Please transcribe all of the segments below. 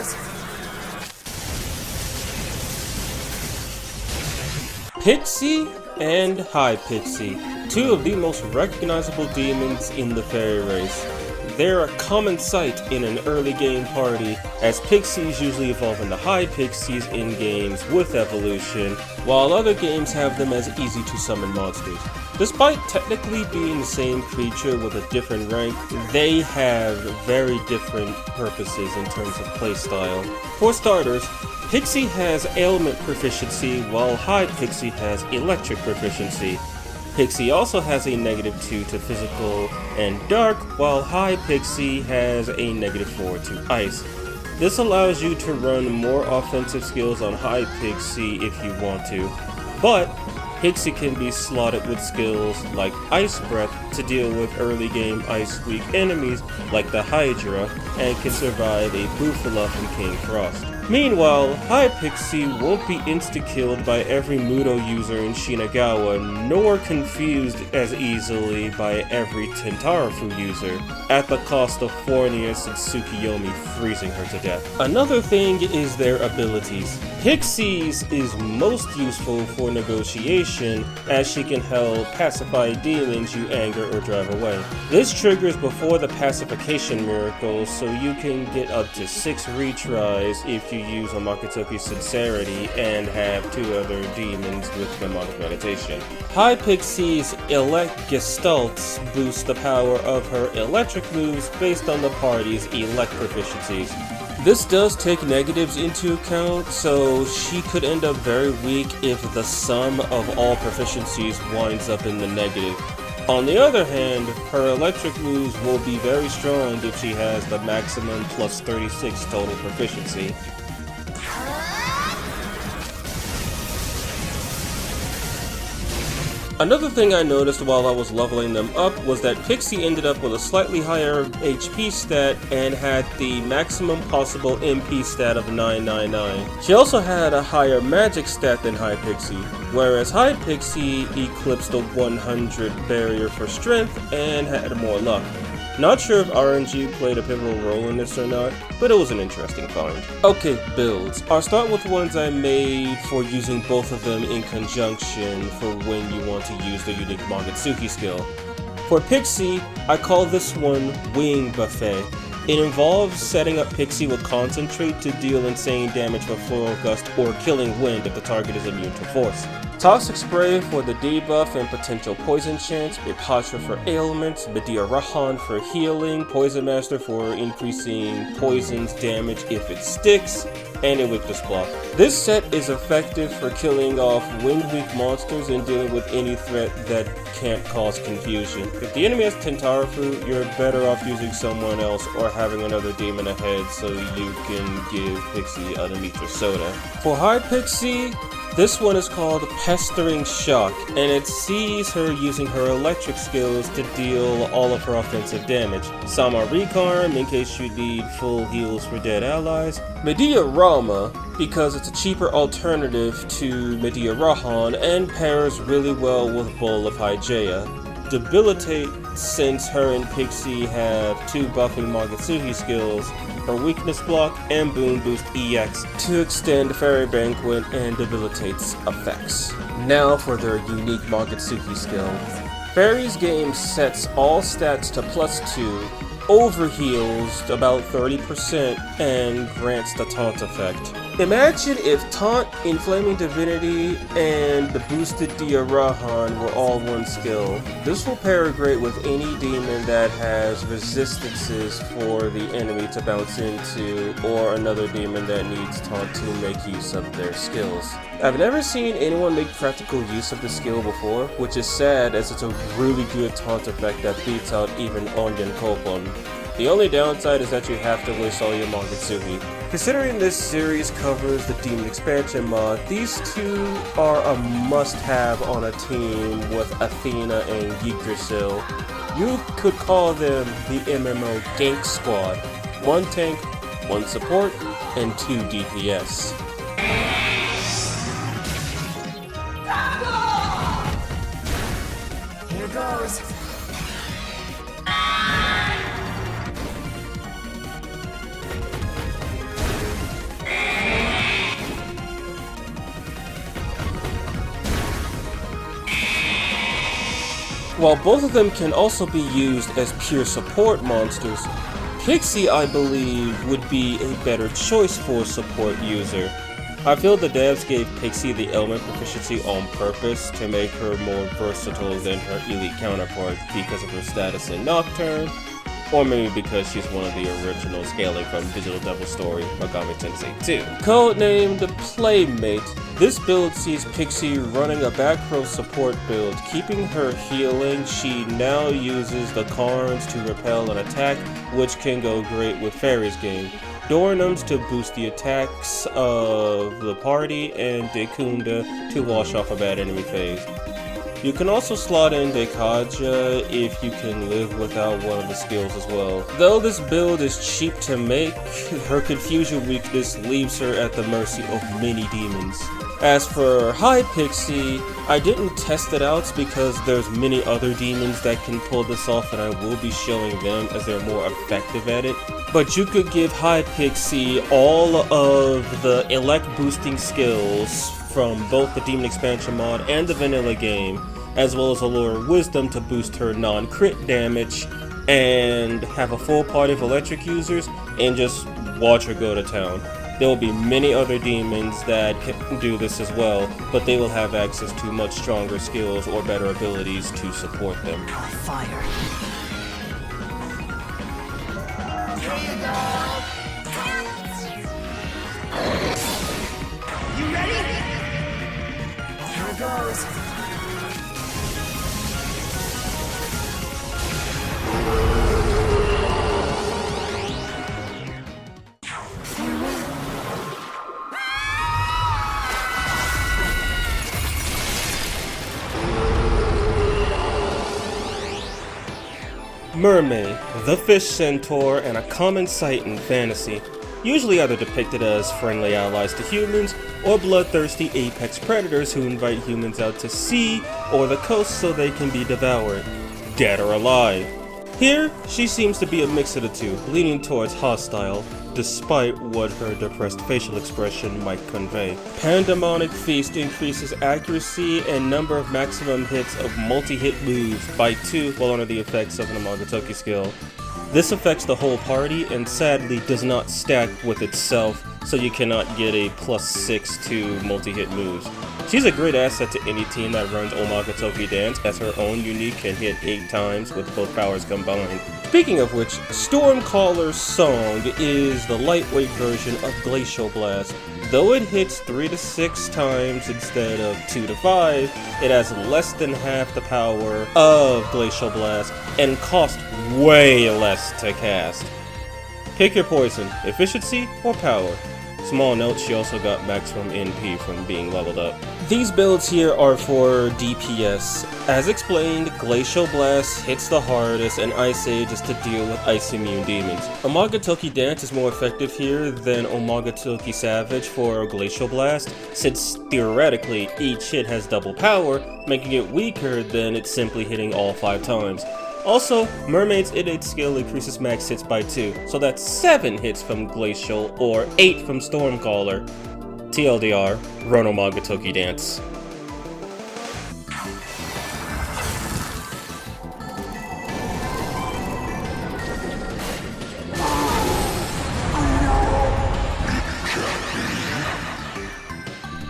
goes. Pixie and High Pixie, two of the most recognizable demons in the fairy race. They're a common sight in an early game party, as Pixies usually evolve into High Pixies in games with evolution, while other games have them as easy to summon monsters. Despite technically being the same creature with a different rank, they have very different purposes in terms of playstyle. For starters, Pixie has ailment proficiency, while High Pixie has electric proficiency. Pixie also has a -2 to physical and dark, while High Pixie has a -4 to ice. This allows you to run more offensive skills on High Pixie if you want to, but Pixie can be slotted with skills like Ice Breath to deal with early game ice weak enemies like the Hydra, and can survive a Bufala from King Frost. Meanwhile, High Pixie won't be insta-killed by every Mudo user in Shinagawa, nor confused as easily by every Tentarafu user, at the cost of Fornius and Tsukiyomi freezing her to death. Another thing is their abilities. Pixie's is most useful for negotiation, as she can help pacify demons you anger or drive away. This triggers before the pacification miracle, so you can get up to 6 retries if you use Omakatoki's Sincerity and have 2 other demons with Demonic Meditation. High Pixie's Elect Gestalts boost the power of her electric moves based on the party's elect proficiencies. This does take negatives into account, so she could end up very weak if the sum of all proficiencies winds up in the negative. On the other hand, her electric moves will be very strong if she has the maximum plus 36 total proficiency. Another thing I noticed while I was leveling them up was that Pixie ended up with a slightly higher HP stat and had the maximum possible MP stat of 999. She also had a higher magic stat than High Pixie, whereas High Pixie eclipsed the 100 barrier for strength and had more luck. Not sure if RNG played a pivotal role in this or not, but it was an interesting find. Okay, builds. I'll start with ones I made for using both of them in conjunction for when you want to use the unique Magatsuki skill. For Pixie, I call this one Wing Buffet. It involves setting up Pixie with Concentrate to deal insane damage with Floral Gust or Killing Wind if the target is immune to Force. Toxic Spray for the debuff and potential poison chance, Ipatra for ailments, Medea Rahan for healing, Poison Master for increasing poison's damage if it sticks, and a weakness block. This set is effective for killing off wind-weak monsters and dealing with any threat that can't cause confusion. If the enemy has Tentarafu, you're better off using someone else or having another demon ahead so you can give Pixie a Demetra Soda. For High Pixie, this one is called Pestering Shock, and it sees her using her electric skills to deal all of her offensive damage. Sama Recarm in case you need full heals for dead allies. Medea Rama, because it's a cheaper alternative to Medea Rahan and pairs really well with Bowl of Hygeia. Debilitate, since her and Pixie have 2 buffing Magatsuki skills, her weakness block, and Boom Boost EX to extend Fairy Banquet and Debilitate's effects. Now for their unique Magatsuki skill. Fairy's game sets all stats to +2, overheals about 30%, and grants the taunt effect. Imagine if Taunt, Inflaming Divinity, and the boosted Dia Rahan were all one skill. This will pair great with any demon that has resistances for the enemy to bounce into, or another demon that needs Taunt to make use of their skills. I've never seen anyone make practical use of the skill before, which is sad as it's a really good taunt effect that beats out even Ongen Kopon. The only downside is that you have to waste all your Magatsuki. Considering this series covers the Demon Expansion mod, these two are a must-have on a team with Athena and Yggdrasil. You could call them the MMO Gank Squad. 1 tank, 1 support, and 2 DPS. Here goes. While both of them can also be used as pure support monsters, Pixie, I believe, would be a better choice for a support user. I feel the devs gave Pixie the element proficiency on purpose to make her more versatile than her elite counterpart because of her status in Nocturne, or maybe because she's one of the originals hailing from Digital Devil Story Megami Tensei 2. Codenamed Playmate, this build sees Pixie running a back row support build. Keeping her healing, she now uses the Carns to repel an attack, which can go great with Fairy's game, Dornums to boost the attacks of the party, and Dekunda to wash off a bad enemy phase. You can also slot in Dekaja if you can live without one of the skills as well. Though this build is cheap to make, her confusion weakness leaves her at the mercy of many demons. As for High Pixie, I didn't test it out because there's many other demons that can pull this off, and I will be showing them as they're more effective at it. But you could give High Pixie all of the elect boosting skills from both the Demon Expansion mod and the vanilla game, as well as Allure Wisdom to boost her non-crit damage, and have a full party of electric users, and just watch her go to town. There will be many other demons that can do this as well, but they will have access to much stronger skills or better abilities to support them. Fire. Here you go. You ready? Here it goes. Mermaid, the fish centaur, and a common sight in fantasy, usually either depicted as friendly allies to humans or bloodthirsty apex predators who invite humans out to sea or the coast so they can be devoured, dead or alive. Here, she seems to be a mix of the two, leaning towards hostile, despite what her depressed facial expression might convey. Pandemonic Feast increases accuracy and number of maximum hits of multi-hit moves by 2 while under the effects of an Onmoraki skill. This affects the whole party and sadly does not stack with itself, so you cannot get a +6 to multi-hit moves. She's a great asset to any team that runs Onmoraki Dance, as her own unique can hit 8 times with both powers combined. Speaking of which, Stormcaller's song is the lightweight version of Glacial Blast. Though it hits 3 to 6 times instead of 2 to 5, it has less than half the power of Glacial Blast and costs way less to cast. Pick your poison, efficiency or power. Small note, she also got maximum NP from being leveled up. These builds here are for DPS. As explained, Glacial Blast hits the hardest and Ice Age is to deal with ice immune demons. Onmoraki Dance is more effective here than Onmoraki Savage for Glacial Blast, since theoretically each hit has double power, making it weaker than it simply hitting all 5 times. Also, Mermaid's innate skill increases max hits by 2, so that's 7 hits from Glacial or 8 from Stormcaller. TLDR, run Onmoraki Dance.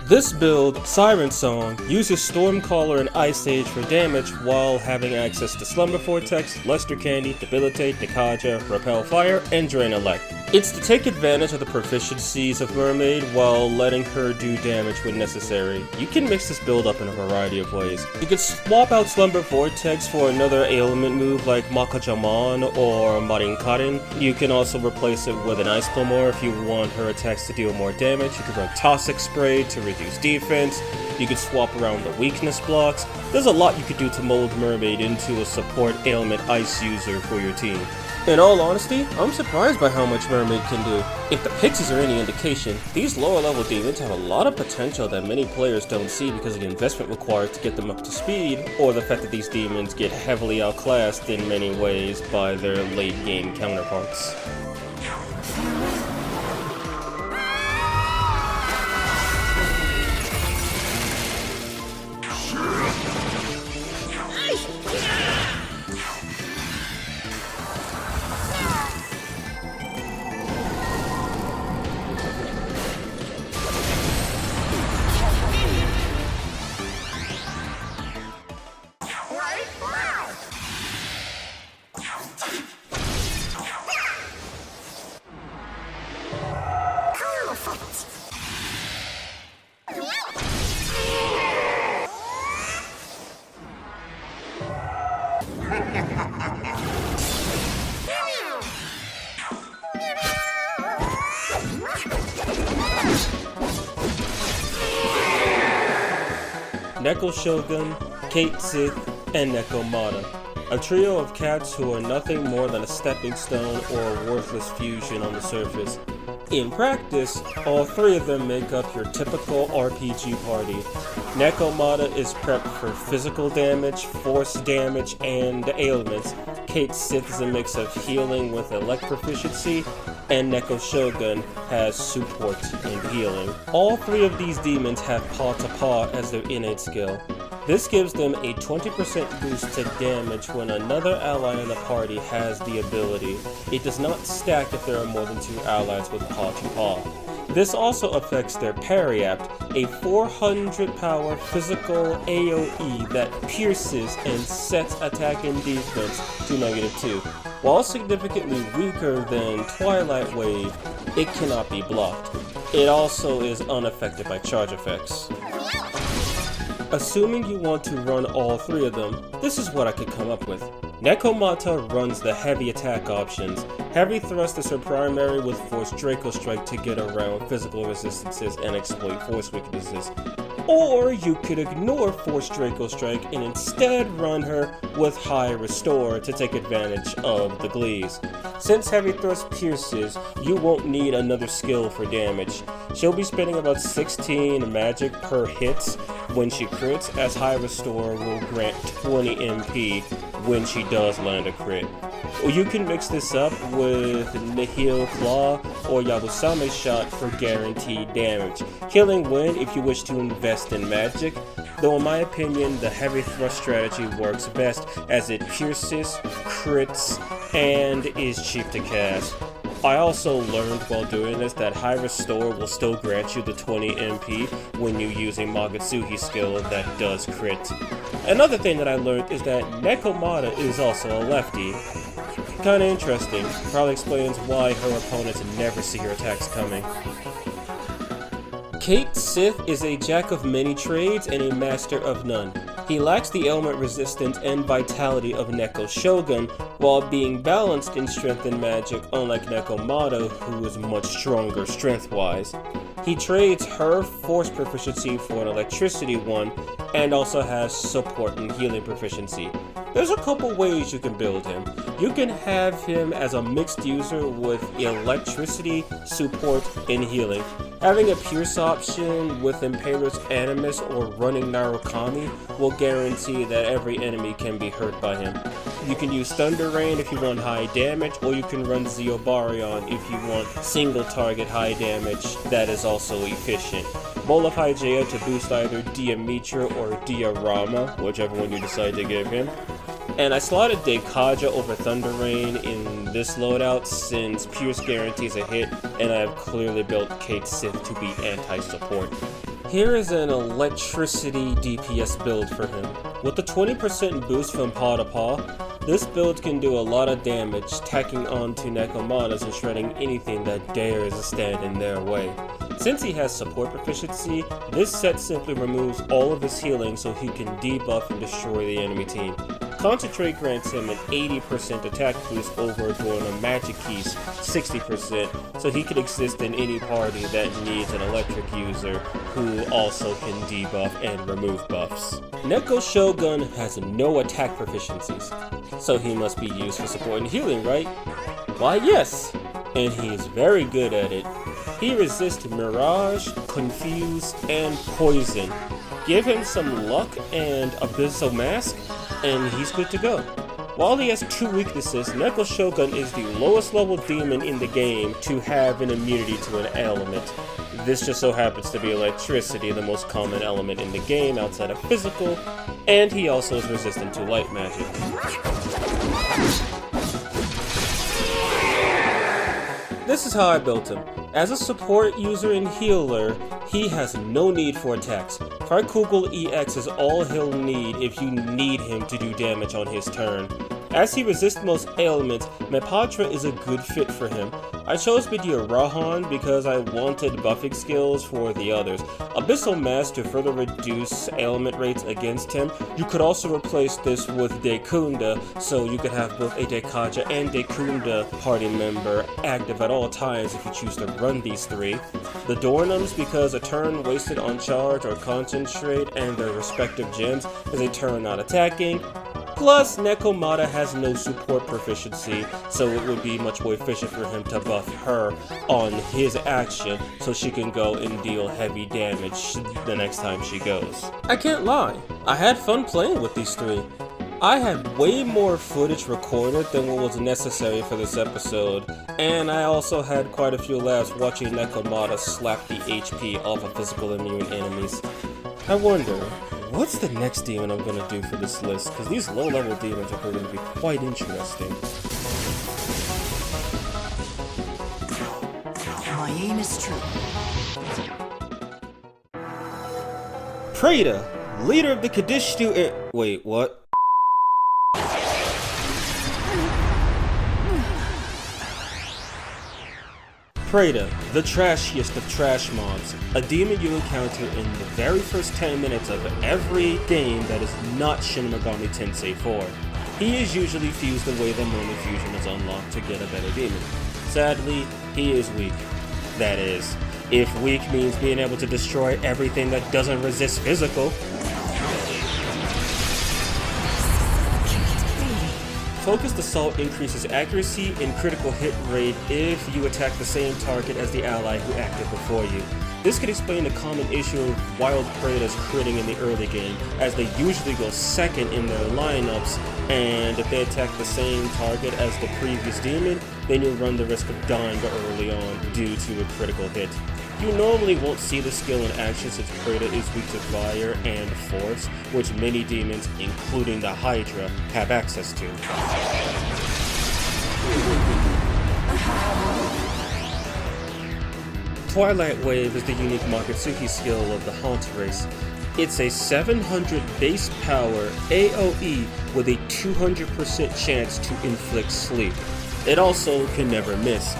This build, Siren Song, uses Stormcaller and Ice Age for damage while having access to Slumber Vortex, Luster Candy, Debilitate, Dekaja, Repel Fire, and Drain Elect. It's to take advantage of the proficiencies of Mermaid while letting her do damage when necessary. You can mix this build up in a variety of ways. You could swap out Slumber Vortex for another ailment move like Makajaman or Marinkarin. You can also replace it with an Ice Plumor if you want her attacks to deal more damage. You could run Toxic Spray to reduce defense. You could swap around the weakness blocks. There's a lot you could do to mold Mermaid into a support ailment ice user for your team. In all honesty, I'm surprised by how much Mermaid can do. If the Pixies are any indication, these lower level demons have a lot of potential that many players don't see because of the investment required to get them up to speed, or the fact that these demons get heavily outclassed in many ways by their late game counterparts. Neko Shogun, Cait Sith, and Nekomata. A trio of cats who are nothing more than a stepping stone or a worthless fusion on the surface. In practice, all three of them make up your typical RPG party. Nekomata is prepped for physical damage, force damage, and ailments. Cait Sith is a mix of healing with elect proficiency, and Neko Shogun has support and healing. All three of these demons have paw to paw as their innate skill. This gives them a 20% boost to damage when another ally in the party has the ability. It does not stack if there are more than 2 allies with paw to paw. This also affects their parry apt, a 400 power physical AoE that pierces and sets attack and defense to -2. While significantly weaker than Twilight Wave, it cannot be blocked. It also is unaffected by charge effects. Assuming you want to run all three of them, this is what I could come up with. Nekomata runs the heavy attack options. Heavy Thrust is her primary with Force Draco Strike to get around physical resistances and exploit force weaknesses. Or you could ignore Force Draco Strike and instead run her with High Restore to take advantage of the glees. Since Heavy Thrust pierces, you won't need another skill for damage. She'll be spending about 16 magic per hit when she crits, as High Restore will grant 20 MP when she does land a crit. Or you can mix this up with Nihil Claw or Yabusame Shot for guaranteed damage. Killing Wind if you wish to invest in magic, though in my opinion the Heavy Thrust strategy works best as it pierces, crits, and is cheap to cast. I also learned while doing this that High Restore will still grant you the 20 MP when you use a Magatsuhi skill that does crit. Another thing that I learned is that Nekomata is also a lefty. Kinda interesting, probably explains why her opponents never see her attacks coming. Cait Sith is a jack of many trades and a master of none. He lacks the ailment resistance and vitality of Neko Shogun, while being balanced in strength and magic, unlike Nekomata, who is much stronger strength-wise. He trades her force proficiency for an electricity one, and also has support and healing proficiency. There's a couple ways you can build him. You can have him as a mixed user with electricity, support, and healing. Having a Pierce option with Impaler's Animus or running Narukami will guarantee that every enemy can be hurt by him. You can use Thunder Rain if you want high damage, or you can run Zeobarion if you want single target high damage that is also efficient. Moloch Hygeia to boost either Diamitra or Diorama, whichever one you decide to give him. And I slotted Dekaja over Thunder Rain in this loadout since Pierce guarantees a hit, and I have clearly built Cait Sith to be anti-support. Here is an electricity DPS build for him. With the 20% boost from Paw to Paw, this build can do a lot of damage, tacking onto Nekomatas and shredding anything that dares to stand in their way. Since he has support proficiency, this set simply removes all of his healing so he can debuff and destroy the enemy team. Concentrate grants him an 80% attack boost over doing a magic piece 60%, so he can exist in any party that needs an electric user who also can debuff and remove buffs. Neko Shogun has no attack proficiencies, so he must be used for support and healing, right? Why yes, and he is very good at it. He resists Mirage, Confuse, and Poison. Give him some luck and Abyssal Mask, and he's good to go. While he has 2 weaknesses, Neko Shogun is the lowest level demon in the game to have an immunity to an element. This just so happens to be electricity, the most common element in the game outside of physical, and he also is resistant to light magic. This is how I built him. As a support user and healer, he has no need for attacks. Trikugel EX is all he'll need if you need him to do damage on his turn. As he resists most ailments, Mepatra is a good fit for him. I chose Media Rahan because I wanted buffing skills for the others. Abyssal Mass to further reduce ailment rates against him. You could also replace this with Dekunda, so you could have both a Dekaja and Dekunda party member active at all times if you choose to run these three. The Dornums because a turn wasted on charge or concentrate and their respective gems is a turn not attacking. Plus, Nekomata has no support proficiency, so it would be much more efficient for him to buff her on his action so she can go and deal heavy damage the next time she goes. I can't lie, I had fun playing with these three. I had way more footage recorded than what was necessary for this episode, and I also had quite a few laughs watching Nekomata slap the HP off of physical immune enemies. I wonder, what's the next demon I'm gonna do for this list? Because these low-level demons are going to be quite interesting. My aim is true. Preta, leader of the Kadishtu wait, what? Preta, the trashiest of trash mobs, a demon you encounter in the very first 10 minutes of every game that is not Shin Megami Tensei 4. He is usually fused the way the moment fusion is unlocked to get a better demon. Sadly, he is weak. That is, if weak means being able to destroy everything that doesn't resist physical. Focused Assault increases accuracy and critical hit rate if you attack the same target as the ally who acted before you. This could explain the common issue of wild Pretas critting in the early game, as they usually go second in their lineups, and if they attack the same target as the previous demon, then you'll run the risk of dying early on due to a critical hit. You normally won't see the skill in action since Preta is weak to fire and force, which many demons, including the Hydra, have access to. Twilight Wave is the unique Makatsuki skill of the Haunt race. It's a 700 base power AoE with a 200% chance to inflict sleep. It also can never miss.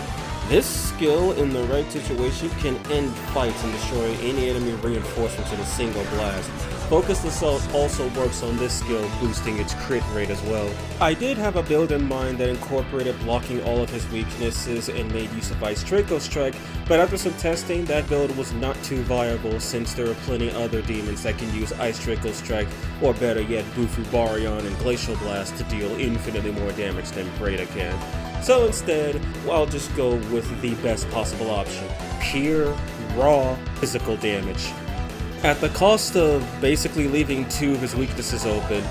This skill in the right situation can end fights and destroy any enemy reinforcements in a single blast. Focused Assault also works on this skill, boosting its crit rate as well. I did have a build in mind that incorporated blocking all of his weaknesses and made use of Ice Draco Strike, but after some testing, that build was not too viable since there are plenty other demons that can use Ice Draco Strike, or better yet, Bufu Baryon and Glacial Blast to deal infinitely more damage than Preta can. So instead, I'll just go with the best possible option, pure, raw, physical damage. At the cost of basically leaving two of his weaknesses open,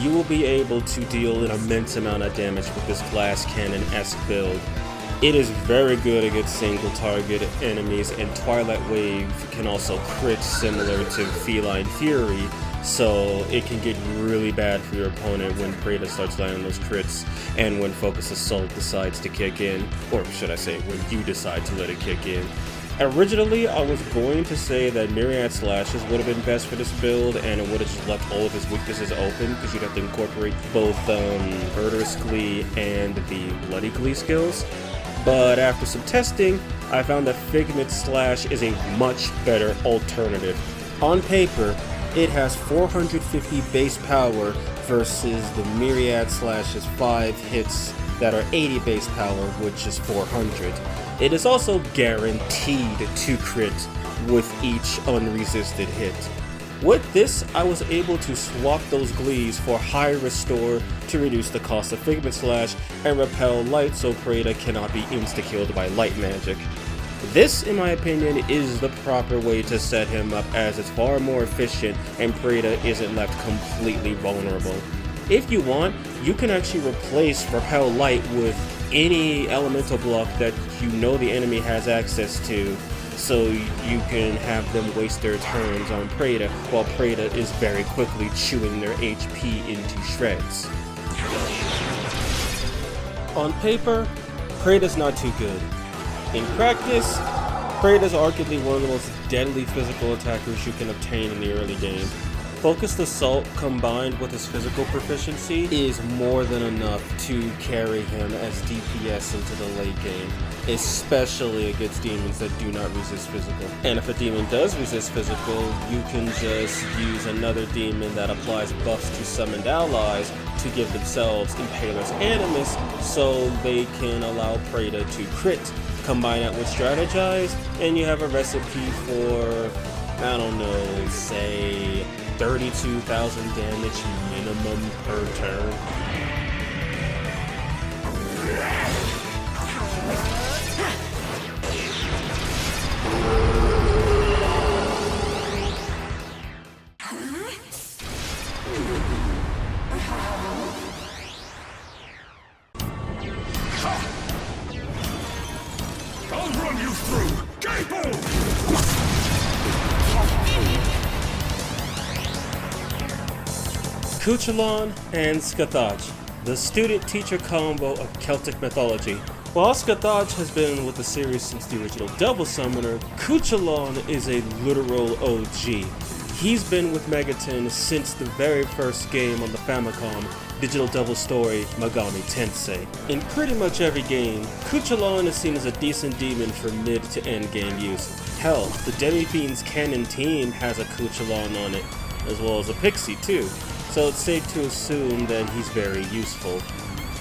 you will be able to deal an immense amount of damage with this glass cannon-esque build. It is very good against single target enemies, and Twilight Wave can also crit similar to Feline Fury, so it can get really bad for your opponent when Preta starts landing those crits and when Focus Assault decides to kick in, or should I say, when you decide to let it kick in. Originally, I was going to say that Myriad Slashes would have been best for this build, and it would have just left all of his weaknesses open, because you'd have to incorporate both Murderous Glee and the Bloody Glee skills. But after some testing, I found that Figment Slash is a much better alternative. On paper, it has 450 base power versus the Myriad Slash's 5 hits that are 80 base power, which is 400. It is also guaranteed to crit with each unresisted hit. With this, I was able to swap those glees for high restore to reduce the cost of Figment Slash and repel light so Preta cannot be insta-killed by light magic. This, in my opinion, is the proper way to set him up, as it's far more efficient and Preta isn't left completely vulnerable. If you want, you can actually replace Repel Light with any elemental block that you know the enemy has access to, so you can have them waste their turns on Preta while Preta is very quickly chewing their HP into shreds. On paper, Preta's not too good. In practice, Preta's arguably one of the most deadly physical attackers you can obtain in the early game. Focused Assault combined with his physical proficiency is more than enough to carry him as DPS into the late game, especially against demons that do not resist physical. And if a demon does resist physical, you can just use another demon that applies buffs to summoned allies to give themselves Impaler's Animus so they can allow Preta to crit. Combine that with Strategize, and you have a recipe for, I don't know, say 32,000 damage minimum per turn. I'll run you through! Gable! Cu Chulainn and Scathach, the student-teacher combo of Celtic mythology. While Scathach has been with the series since the original Devil Summoner, Cu Chulainn is a literal OG. He's been with Megaton since the very first game on the Famicom, Digital Devil Story Megami Tensei. In pretty much every game, Cu Chulainn is seen as a decent demon for mid to end game use. Hell, the Demi-Fiend's canon team has a Cu Chulainn on it, as well as a Pixie too, so it's safe to assume that he's very useful.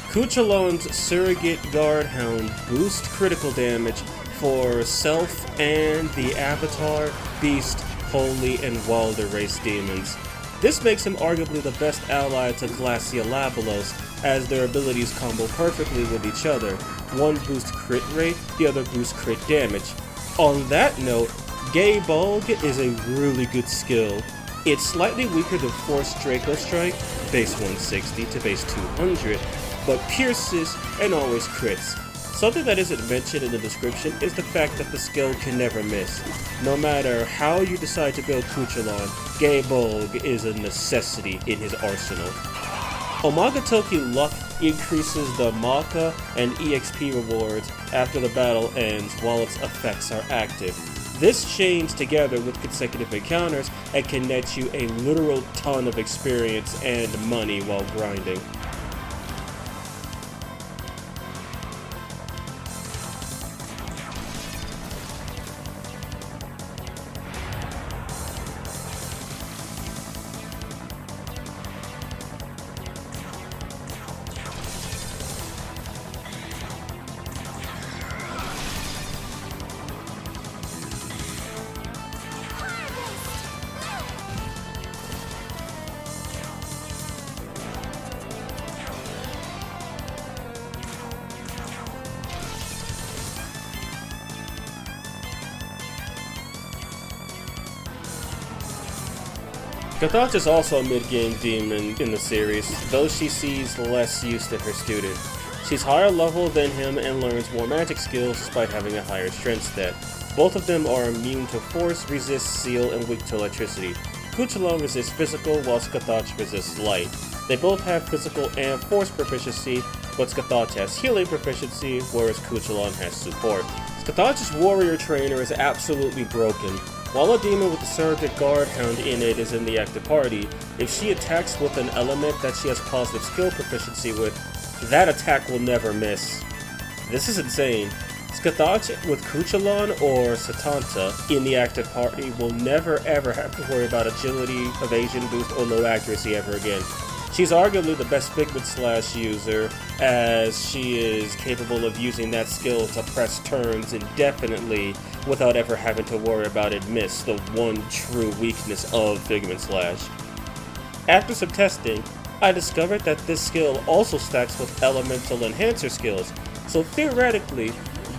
Cu Chulainn's Surrogate Guard Hound boosts critical damage for Self and the Avatar, Beast, Holy, and Wilder race demons. This makes him arguably the best ally to Glacia Labelos, as their abilities combo perfectly with each other. One boosts crit rate, the other boosts crit damage. On that note, Gay Bulg is a really good skill. It's slightly weaker than Force Draco Strike, base 160 to base 200, but pierces and always crits. Something that isn't mentioned in the description is the fact that the skill can never miss. No matter how you decide to build Cu Chulainn, Gay Bulg is a necessity in his arsenal. Omagatoki Luck increases the Maka and EXP rewards after the battle ends while its effects are active. This chains together with consecutive encounters and can net you a literal ton of experience and money while grinding. Scathach is also a mid-game demon in the series, though she sees less use than her student. She's higher level than him and learns more magic skills despite having a higher strength stat. Both of them are immune to force, resist seal, and weak to electricity. Cu Chulainn resists physical, while Scathach resists light. They both have physical and force proficiency, but Scathach has healing proficiency, whereas Cu Chulainn has support. Scathach's warrior trainer is absolutely broken. While a demon with the Surrogate Guard Hound in it is in the active party, if she attacks with an element that she has positive skill proficiency with, that attack will never miss. This is insane. Scathach with Cu Chulainn or Satanta in the active party will never ever have to worry about agility, evasion boost, or low accuracy ever again. She's arguably the best Figment Slash user, as she is capable of using that skill to press turns indefinitely without ever having to worry about it miss, the one true weakness of Figment Slash. After some testing, I discovered that this skill also stacks with Elemental Enhancer skills, so theoretically,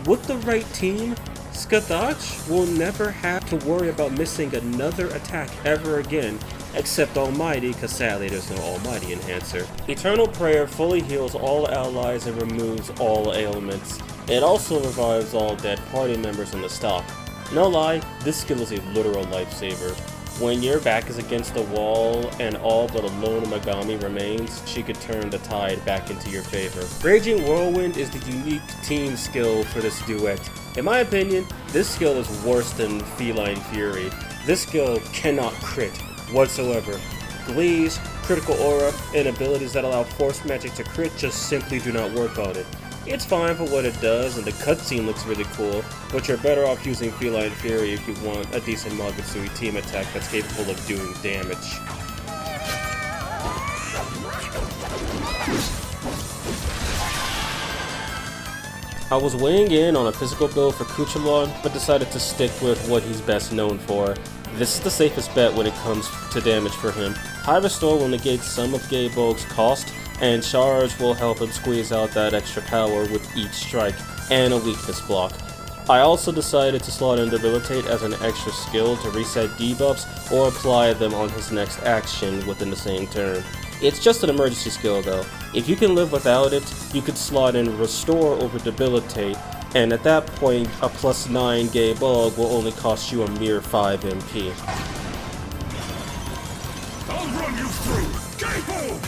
with the right team, Scathach will never have to worry about missing another attack ever again, except Almighty, cause sadly there's no Almighty Enhancer. Eternal Prayer fully heals all allies and removes all ailments. It also revives all dead party members in the stock. No lie, this skill is a literal lifesaver. When your back is against the wall and all but a lone Megami remains, she could turn the tide back into your favor. Raging Whirlwind is the unique team skill for this duet. In my opinion, this skill is worse than Feline Fury. This skill cannot crit, whatsoever. Glees, critical aura, and abilities that allow force magic to crit just simply do not work on it. It's fine for what it does, and the cutscene looks really cool, but you're better off using Feline Fury if you want a decent Magutsui team attack that's capable of doing damage. I was weighing in on a physical build for Cu Chulainn, but decided to stick with what he's best known for. This is the safest bet when it comes to damage for him. High Restore will negate some of Gaebolg's cost, and Charge will help him squeeze out that extra power with each strike, and a weakness block. I also decided to slot in Debilitate as an extra skill to reset debuffs or apply them on his next action within the same turn. It's just an emergency skill though. If you can live without it, you could slot in Restore over Debilitate, and at that point, a +9 Gaebolg will only cost you a mere 5 MP. I'll run you through! Gaebolg!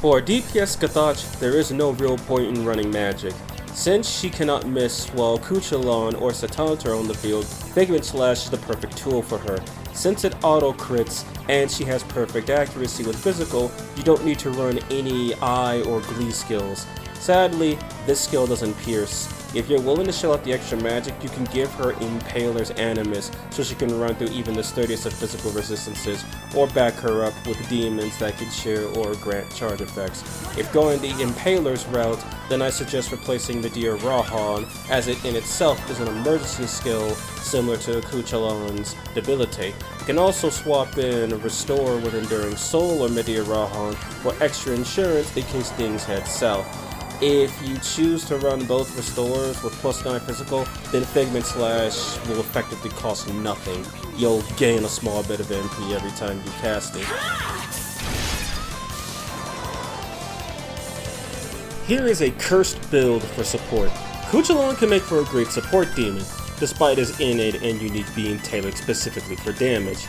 For DPS Scathach, there is no real point in running magic. Since she cannot miss while Cu Chulainn or Satanta are on the field, Figment Slash is the perfect tool for her. Since it auto-crits and she has perfect accuracy with physical, you don't need to run any eye or glee skills. Sadly, this skill doesn't pierce. If you're willing to shell out the extra magic, you can give her Impaler's Animus so she can run through even the sturdiest of physical resistances, or back her up with demons that can share or grant charge effects. If going the Impaler's route, then I suggest replacing Medea Rahan, as it in itself is an emergency skill similar to Cu Chulainn's Debilitate. You can also swap in Restore with Enduring Soul or Medea Rahan for extra insurance in case things head south. If you choose to run both Restores with +9 physical, then Figment Slash will effectively cost nothing. You'll gain a small bit of MP every time you cast it. Here is a cursed build for support. Cu Chulainn can make for a great support demon, despite his innate and unique being tailored specifically for damage.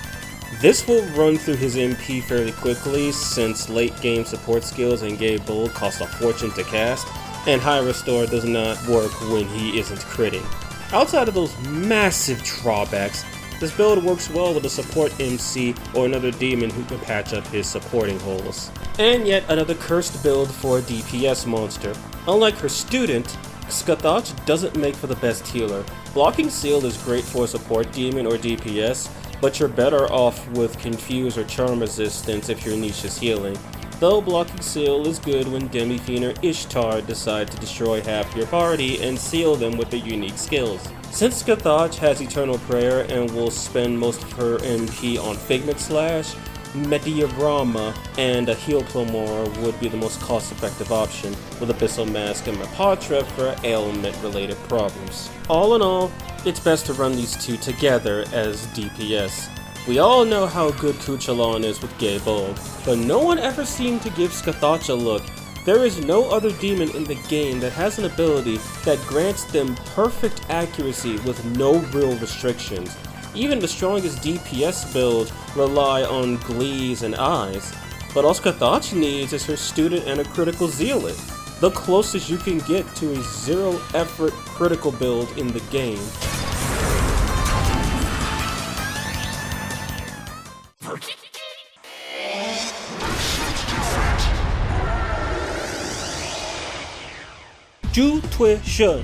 This will run through his MP fairly quickly since late game support skills and Gaebolg cost a fortune to cast, and High Restore does not work when he isn't critting. Outside of those massive drawbacks, this build works well with a support MC or another demon who can patch up his supporting holes. And yet another cursed build for a DPS monster. Unlike her student, Scathach doesn't make for the best healer. Blocking Seal is great for a support demon or DPS, but you're better off with Confuse or Charm Resistance if your niche is healing. Though Blocking Seal is good when Demi-Fiend or Ishtar decide to destroy half your party and seal them with their unique skills. Since Scathach has Eternal Prayer and will spend most of her MP on Figment Slash, Medea Brahma and a Heal Plumora would be the most cost-effective option, with Abyssal Mask and Mapatra for ailment-related problems. All in all, it's best to run these two together as DPS. We all know how good Cu Chulainn is with Gaebolg, but no one ever seemed to give Scathach a look. There is no other demon in the game that has an ability that grants them perfect accuracy with no real restrictions. Even the strongest DPS builds rely on glees and eyes, but all Scathach needs is her student and a critical zealot, the closest you can get to a zero-effort critical build in the game. Zhu Tun She,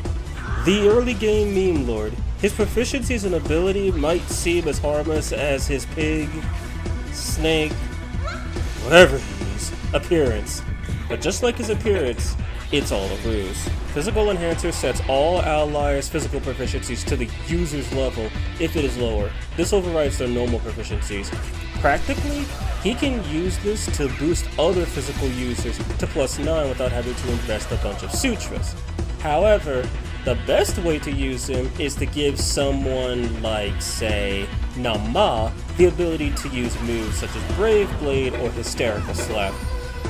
the early game meme lord. His proficiencies and ability might seem as harmless as his pig, snake, whatever he is, appearance. But just like his appearance, it's all a ruse. Physical Enhancer sets all allies' physical proficiencies to the user's level if it is lower. This overrides their normal proficiencies. Practically, he can use this to boost other physical users to +9 without having to invest a bunch of sutras. However, the best way to use him is to give someone like, say, Nama the ability to use moves such as Brave Blade or Hysterical Slap.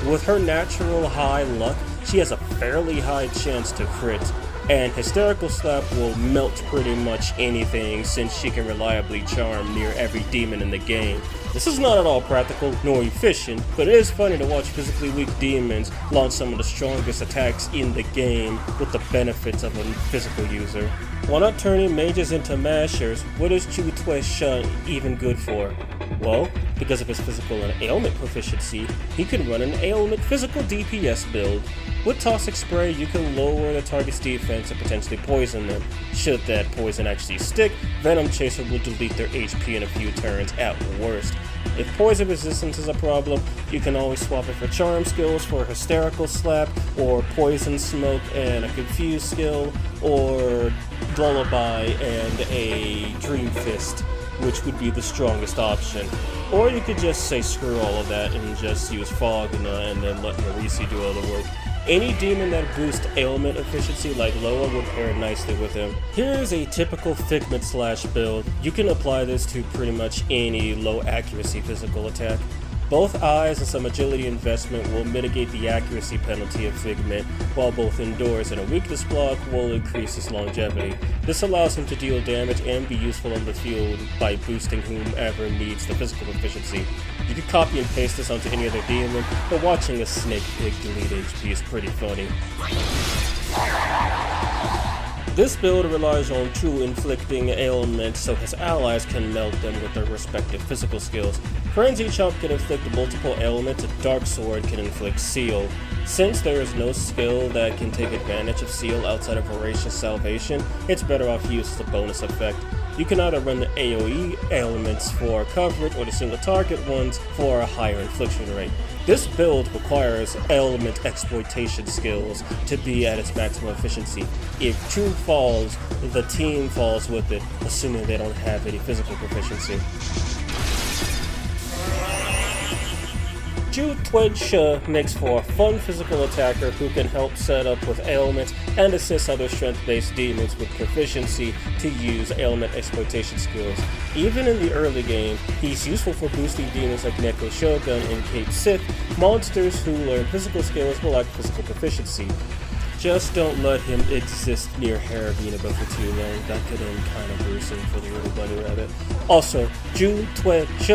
With her natural high luck, she has a fairly high chance to crit, and Hysterical Slap will melt pretty much anything since she can reliably charm near every demon in the game, This is not at all practical nor efficient, but it is funny to watch physically weak demons launch some of the strongest attacks in the game with the benefits of a physical user. While not turning mages into mashers, what is Zhu Tun She even good for? Well, because of his physical and ailment proficiency, he can run an ailment physical DPS build. With Toxic Spray, you can lower the target's defense and potentially poison them. Should that poison actually stick, Venom Chaser will delete their HP in a few turns at worst. If poison resistance is a problem, you can always swap it for charm skills for a hysterical slap, or poison smoke and a confuse skill, or lullaby and a dream fist, which would be the strongest option. Or you could just say screw all of that and just use fog and then let Marisi do all the work. Any demon that boosts ailment efficiency like Loa would pair nicely with him. Here's a typical Figment Slash build. You can apply this to pretty much any low accuracy physical attack. Both eyes and some agility investment will mitigate the accuracy penalty of Figment, while both endurance and a weakness block will increase his longevity. This allows him to deal damage and be useful on the field by boosting whomever needs the physical efficiency. You could copy and paste this onto any other demon, but watching a snake pig delete HP is pretty funny. This build relies on True inflicting ailments so his allies can melt them with their respective physical skills. Frenzy Chomp can inflict multiple ailments, and Dark Sword can inflict Seal. Since there is no skill that can take advantage of Seal outside of Voracious Salvation, it's better off used as a bonus effect. You can either run the AoE ailments for coverage or the single target ones for a higher infliction rate. This build requires ailment exploitation skills to be at its maximum efficiency. If True falls, the team falls with it, assuming they don't have any physical proficiency. Zhu Tun She makes for a fun physical attacker who can help set up with ailments and assist other strength-based demons with proficiency to use ailment exploitation skills. Even in the early game, he's useful for boosting demons like Neko, Shogun, and Cait Sith. Monsters who learn physical skills will lack physical proficiency. Just don't let him exist near Haravina for too long. That could end kind of gruesome for the little bunny rabbit. Also, Zhu Tun She,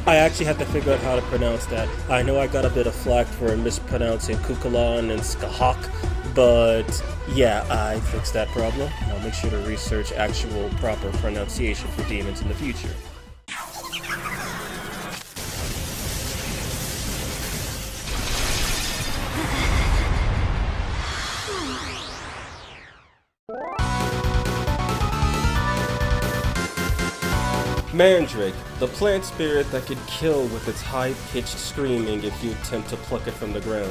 I actually had to figure out how to pronounce that. I know I got a bit of flack for mispronouncing Cu Chulainn and Scathach, but yeah, I fixed that problem. I'll make sure to research actual proper pronunciation for demons in the future. Mandrake, the plant spirit that could kill with its high-pitched screaming if you attempt to pluck it from the ground.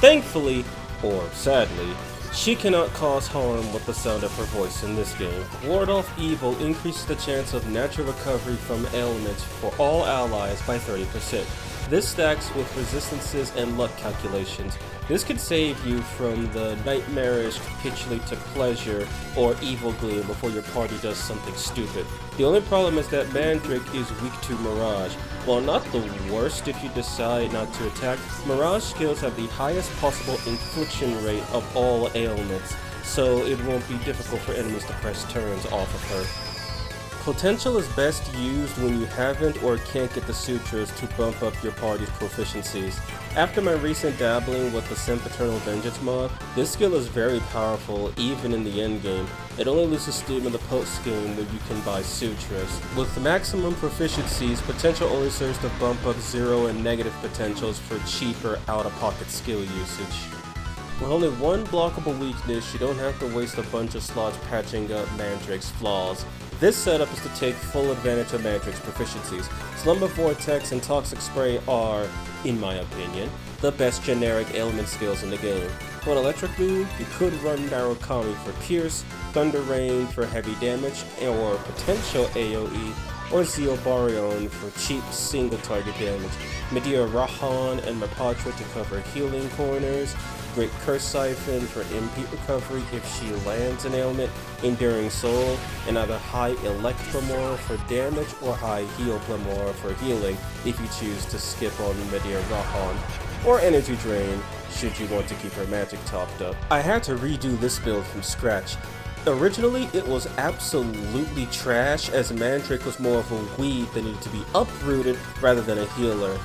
Thankfully, or sadly, she cannot cause harm with the sound of her voice in this game. Ward off evil increases the chance of natural recovery from ailments for all allies by 30%. This stacks with resistances and luck calculations. This could save you from the nightmarish capitulate to pleasure or evil gleam before your party does something stupid. The only problem is that Mandrake is weak to Mirage. While not the worst if you decide not to attack, Mirage skills have the highest possible infliction rate of all ailments, so it won't be difficult for enemies to press turns off of her. Potential is best used when you haven't or can't get the sutras to bump up your party's proficiencies. After my recent dabbling with the Sempiternal Vengeance mod, this skill is very powerful even in the endgame. It only loses steam in the post-game when you can buy sutras. With maximum proficiencies, potential only serves to bump up 0 and negative potentials for cheaper out-of-pocket skill usage. With only one blockable weakness, you don't have to waste a bunch of slots patching up Mandrake's flaws. This setup is to take full advantage of Mandrake's proficiencies. Slumber Vortex and Toxic Spray are, in my opinion, the best generic ailment skills in the game. For an electric move, you could run Narukami for Pierce, Thunder Rain for heavy damage or potential AoE, or Zeobarion for cheap single target damage, Medea Rahan and Mapatra to cover healing corners, Great Curse Siphon for MP recovery if she lands an ailment, Enduring Soul, and either High Electromore for damage or High Heal Plamore for healing if you choose to skip on Medea Rahan, or Energy Drain should you want to keep her magic topped up. I had to redo this build from scratch. Originally, it was absolutely trash, as Mandrake was more of a weed that needed to be uprooted rather than a healer.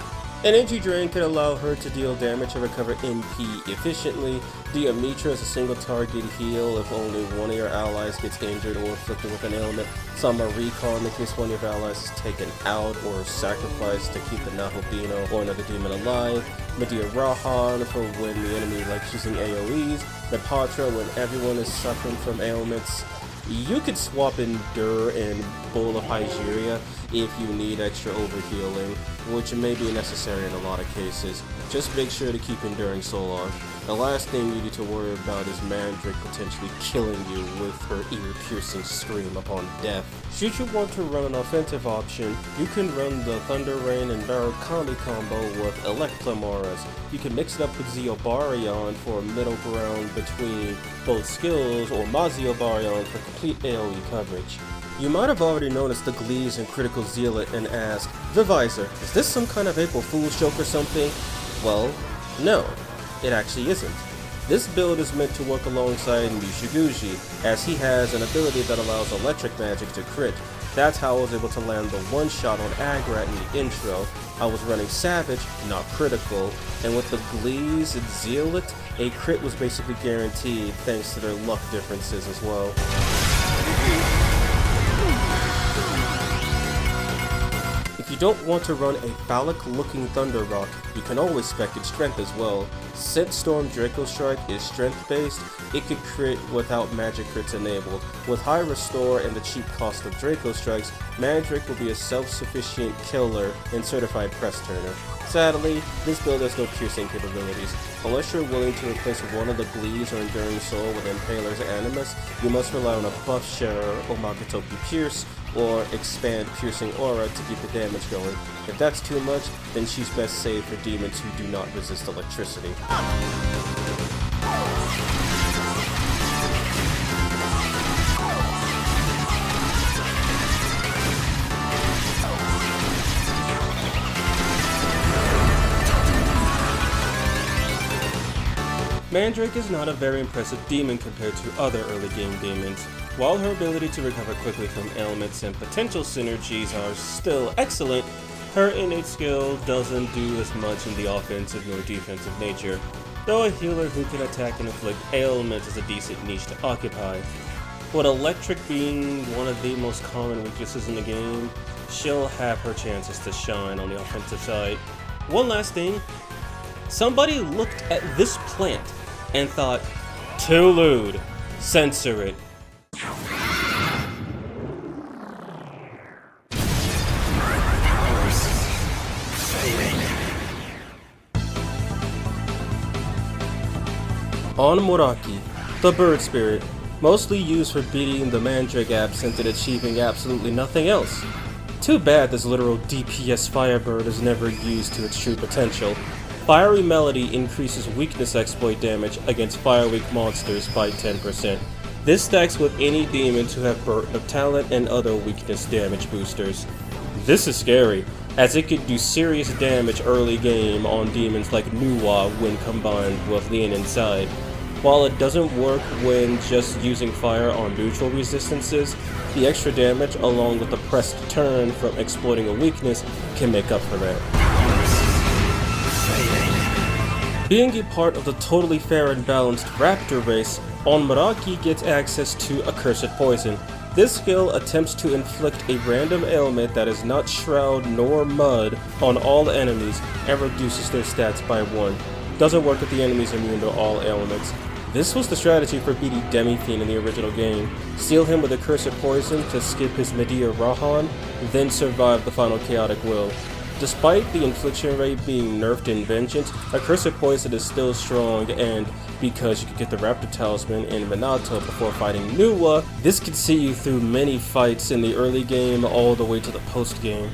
Energy Drain could allow her to deal damage and recover MP efficiently. Diomitra is a single target heal if only one of your allies gets injured or afflicted with an ailment. Sama Recon in case one of your allies is taken out or sacrificed to keep the Nahobino or another demon alive. Medea Rahan for when the enemy likes using AoEs. Nepatra when everyone is suffering from ailments. You could swap Endure and Bowl of Hygeria if you need extra overhealing, which may be necessary in a lot of cases. Just make sure to keep Enduring Solar. The last thing you need to worry about is Mandrake potentially killing you with her ear-piercing scream upon death. Should you want to run an offensive option, you can run the Thunder Rain and Barakami combo with Electlamoras. You can mix it up with Zeobarion for a middle ground between both skills, or Maziobarion for complete AoE coverage. You might have already noticed the Glees and Critical Zealot and asked, Vouivre, is this some kind of April Fool's joke or something? Well, no, it actually isn't. This build is meant to work alongside Mushiguji, as he has an ability that allows electric magic to crit. That's how I was able to land the one-shot on Agrat in the intro. I was running Savage, not critical, and with the Glees and Zealot, a crit was basically guaranteed thanks to their luck differences as well. If you don't want to run a phallic-looking Thunder Rock, you can always spec its strength as well. Since Storm Draco Strike is strength-based, it could crit without magic crits enabled. With high restore and the cheap cost of Draco Strikes, Mandrake will be a self-sufficient killer and certified press turner. Sadly, this build has no piercing capabilities. Unless you're willing to replace one of the Glees or Enduring Soul with Impaler's Animus, you must rely on a buff sharer or Makatoki Pierce, or expand Piercing Aura to keep the damage going. If that's too much, then she's best saved for demons who do not resist electricity. Mandrake is not a very impressive demon compared to other early game demons. While her ability to recover quickly from ailments and potential synergies are still excellent, her innate skill doesn't do as much in the offensive nor defensive nature, though a healer who can attack and inflict ailments is a decent niche to occupy. With electric being one of the most common weaknesses in the game, she'll have her chances to shine on the offensive side. One last thing, somebody looked at this plant and thought, too lewd, censor it. Onmoraki, the bird spirit, mostly used for beating the Mandrake absent and achieving absolutely nothing else. Too bad this literal DPS firebird is never used to its true potential. Fiery Melody increases weakness exploit damage against fire weak monsters by 10%. This stacks with any demons who have Burden of Talent and other weakness damage boosters. This is scary, as it could do serious damage early game on demons like Nuwa when combined with Lean Inside. While it doesn't work when just using fire on neutral resistances, the extra damage along with the pressed turn from exploiting a weakness can make up for that. Being a part of the totally fair and balanced raptor race, Onmoraki gets access to Accursed Poison. This skill attempts to inflict a random ailment that is not Shroud nor Mud on all enemies and reduces their stats by 1. Doesn't work if the enemy is immune to all ailments. This was the strategy for beating Demi-Fiend in the original game. Seal him with Accursed Poison to skip his Medea Rahan, then survive the final Chaotic Will. Despite the infliction rate being nerfed in Vengeance, Accursed Poison is still strong, and because you can get the Raptor Talisman in Minato before fighting Nuwa, this could see you through many fights in the early game all the way to the post game.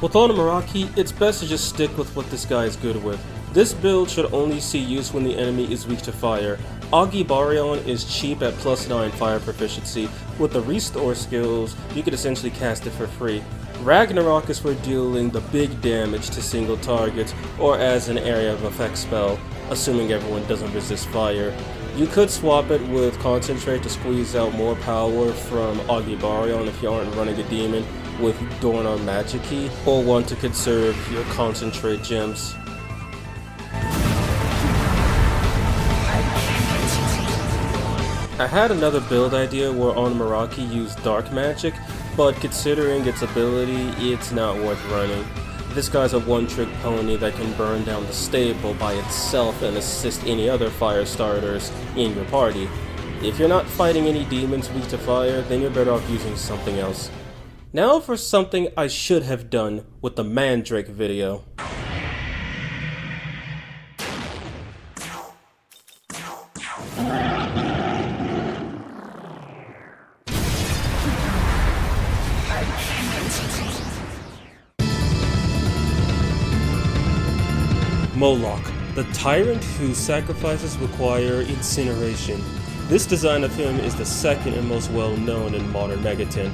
With Onmoraki, it's best to just stick with what this guy is good with. This build should only see use when the enemy is weak to fire. Agibarion is cheap at +9 fire proficiency. With the restore skills, you could essentially cast it for free. Ragnarok is for dealing the big damage to single targets or as an area of effect spell, assuming everyone doesn't resist fire. You could swap it with Concentrate to squeeze out more power from Agibarion if you aren't running a demon with Dorna Magic Key, or want to conserve your Concentrate gems. I had another build idea where Onmoraki used Dark Magic, but considering its ability, it's not worth running. This guy's a one-trick pony that can burn down the stable by itself and assist any other fire starters in your party. If you're not fighting any demons weak to fire, then you're better off using something else. Now for something I should have done with the Mandrake video. Moloch, the tyrant whose sacrifices require incineration. This design of him is the second and most well known in modern Megaton.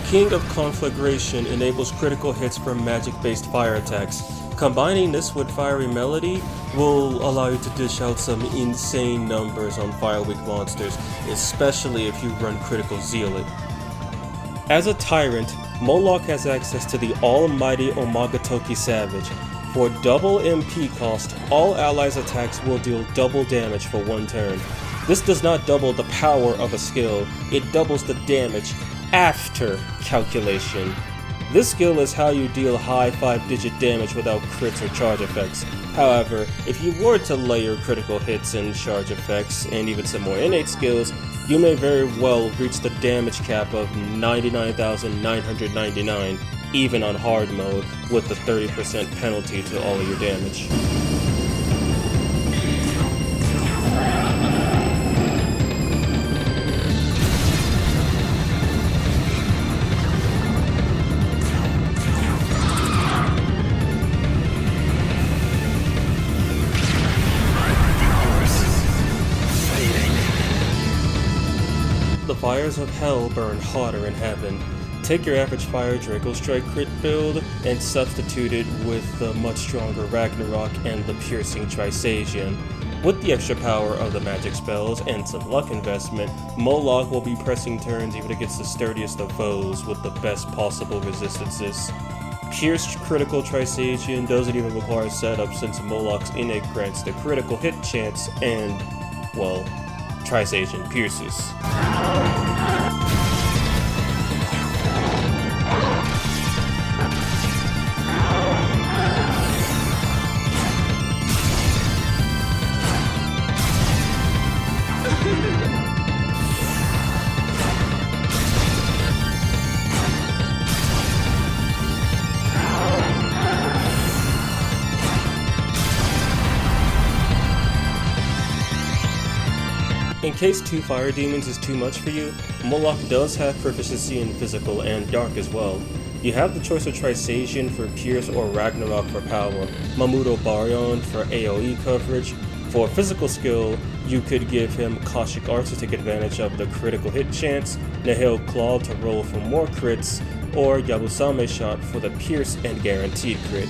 King of Conflagration enables critical hits from magic-based fire attacks. Combining this with Fiery Melody will allow you to dish out some insane numbers on fire-weak monsters, especially if you run Critical Zealot. As a tyrant, Moloch has access to the almighty Omagatoki Savage. For double MP cost, all allies' attacks will deal double damage for one turn. This does not double the power of a skill, it doubles the damage after calculation. This skill is how you deal high 5-digit damage without crits or charge effects. However, if you were to layer critical hits and charge effects, and even some more innate skills, you may very well reach the damage cap of 99,999, even on hard mode, with the 30% penalty to all of your damage. The fires of hell burn hotter in heaven. Take your average Fire Draco Strike crit build and substitute it with the much stronger Ragnarok and the piercing Trisagion. With the extra power of the magic spells and some luck investment, Moloch will be pressing turns even against the sturdiest of foes with the best possible resistances. Pierced critical Trisagion doesn't even require setup since Moloch's innate grants the critical hit chance and, well, Trisagion pierces. In case 2 fire demons is too much for you, Moloch does have proficiency in physical and dark as well. You have the choice of Trisagion for Pierce or Ragnarok for power, Mamuto Baryon for AoE coverage. For physical skill, you could give him Kashyyyk Arts to take advantage of the critical hit chance, Nihil Claw to roll for more crits, or Yabusame Shot for the Pierce and guaranteed crit.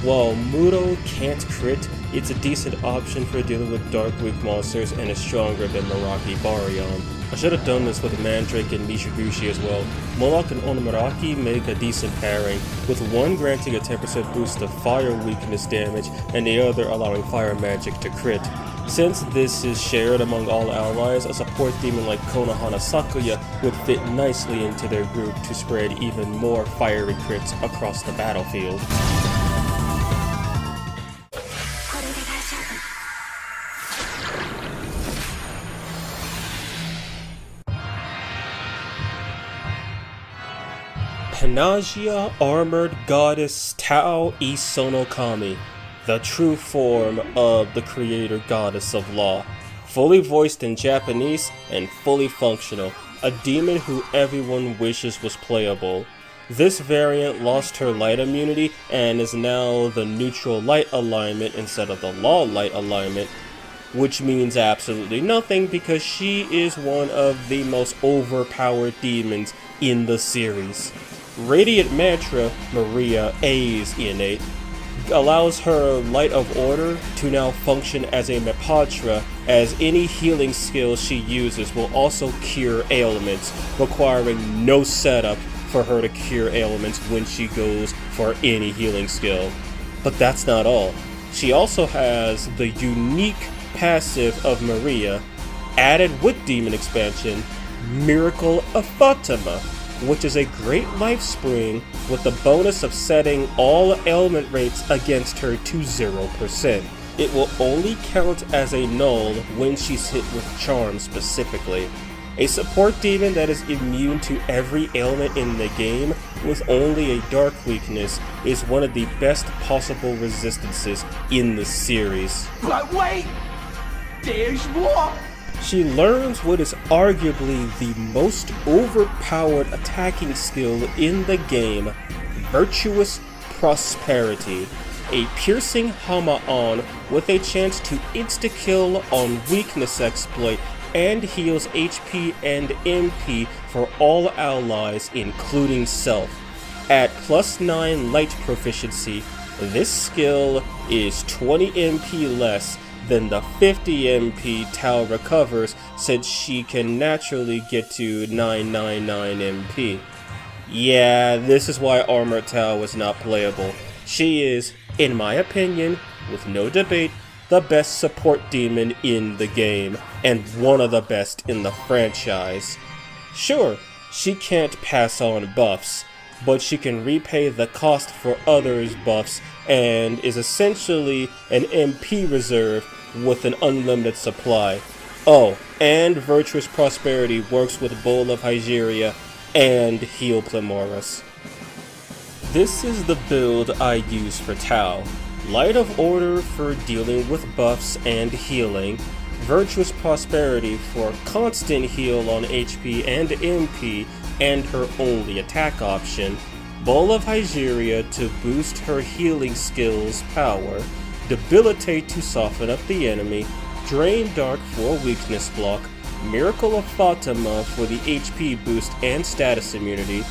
While Muto can't crit, it's a decent option for dealing with dark weak monsters and is stronger than Meraki Baryon. I should have done this with Mandrake and Mishibushi as well. Moloch and Onmoraki make a decent pairing, with one granting a 10% boost to fire weakness damage and the other allowing fire magic to crit. Since this is shared among all allies, a support demon like Konohana Sakuya would fit nicely into their group to spread even more fiery crits across the battlefield. Panagia Armored Goddess Tao Isonokami, the true form of the creator goddess of law. Fully voiced in Japanese and fully functional, a demon who everyone wishes was playable. This variant lost her light immunity and is now the neutral light alignment instead of the law light alignment, which means absolutely nothing because she is one of the most overpowered demons in the series. Radiant Mantra, Maria A's innate. allows her Light of Order to now function as a Mepatra, as any healing skill she uses will also cure ailments, requiring no setup for her to cure ailments when she goes for any healing skill. But that's not all. She also has the unique passive of Maria, added with Demon Expansion, Miracle of Fatima, which is a great life spring with the bonus of setting all ailment rates against her to 0%. It will only count as a null when she's hit with charm specifically. A support demon that is immune to every ailment in the game with only a dark weakness is one of the best possible resistances in the series. But wait! There's more! She learns what is arguably the most overpowered attacking skill in the game, Virtuous Prosperity, a piercing Hama-on with a chance to insta-kill on weakness exploit and heals HP and MP for all allies including self. At +9 light proficiency, this skill is 20 MP less than the 50 MP Tau recovers, since she can naturally get to 999 MP. Yeah, this is why Armored Tau is not playable. She is, in my opinion, with no debate, the best support demon in the game, and one of the best in the franchise. Sure, she can't pass on buffs, but she can repay the cost for others' buffs and is essentially an MP reserve with an unlimited supply. Oh, and Virtuous Prosperity works with Bowl of Hygeria and Heal Plemoris. This is the build I use for Tau. Light of Order for dealing with buffs and healing, Virtuous Prosperity for constant heal on HP and MP and her only attack option, Bowl of Hygeria to boost her healing skills power, Debilitate to soften up the enemy, Drain Dark for weakness block, Miracle of Fatima for the HP boost and status immunity,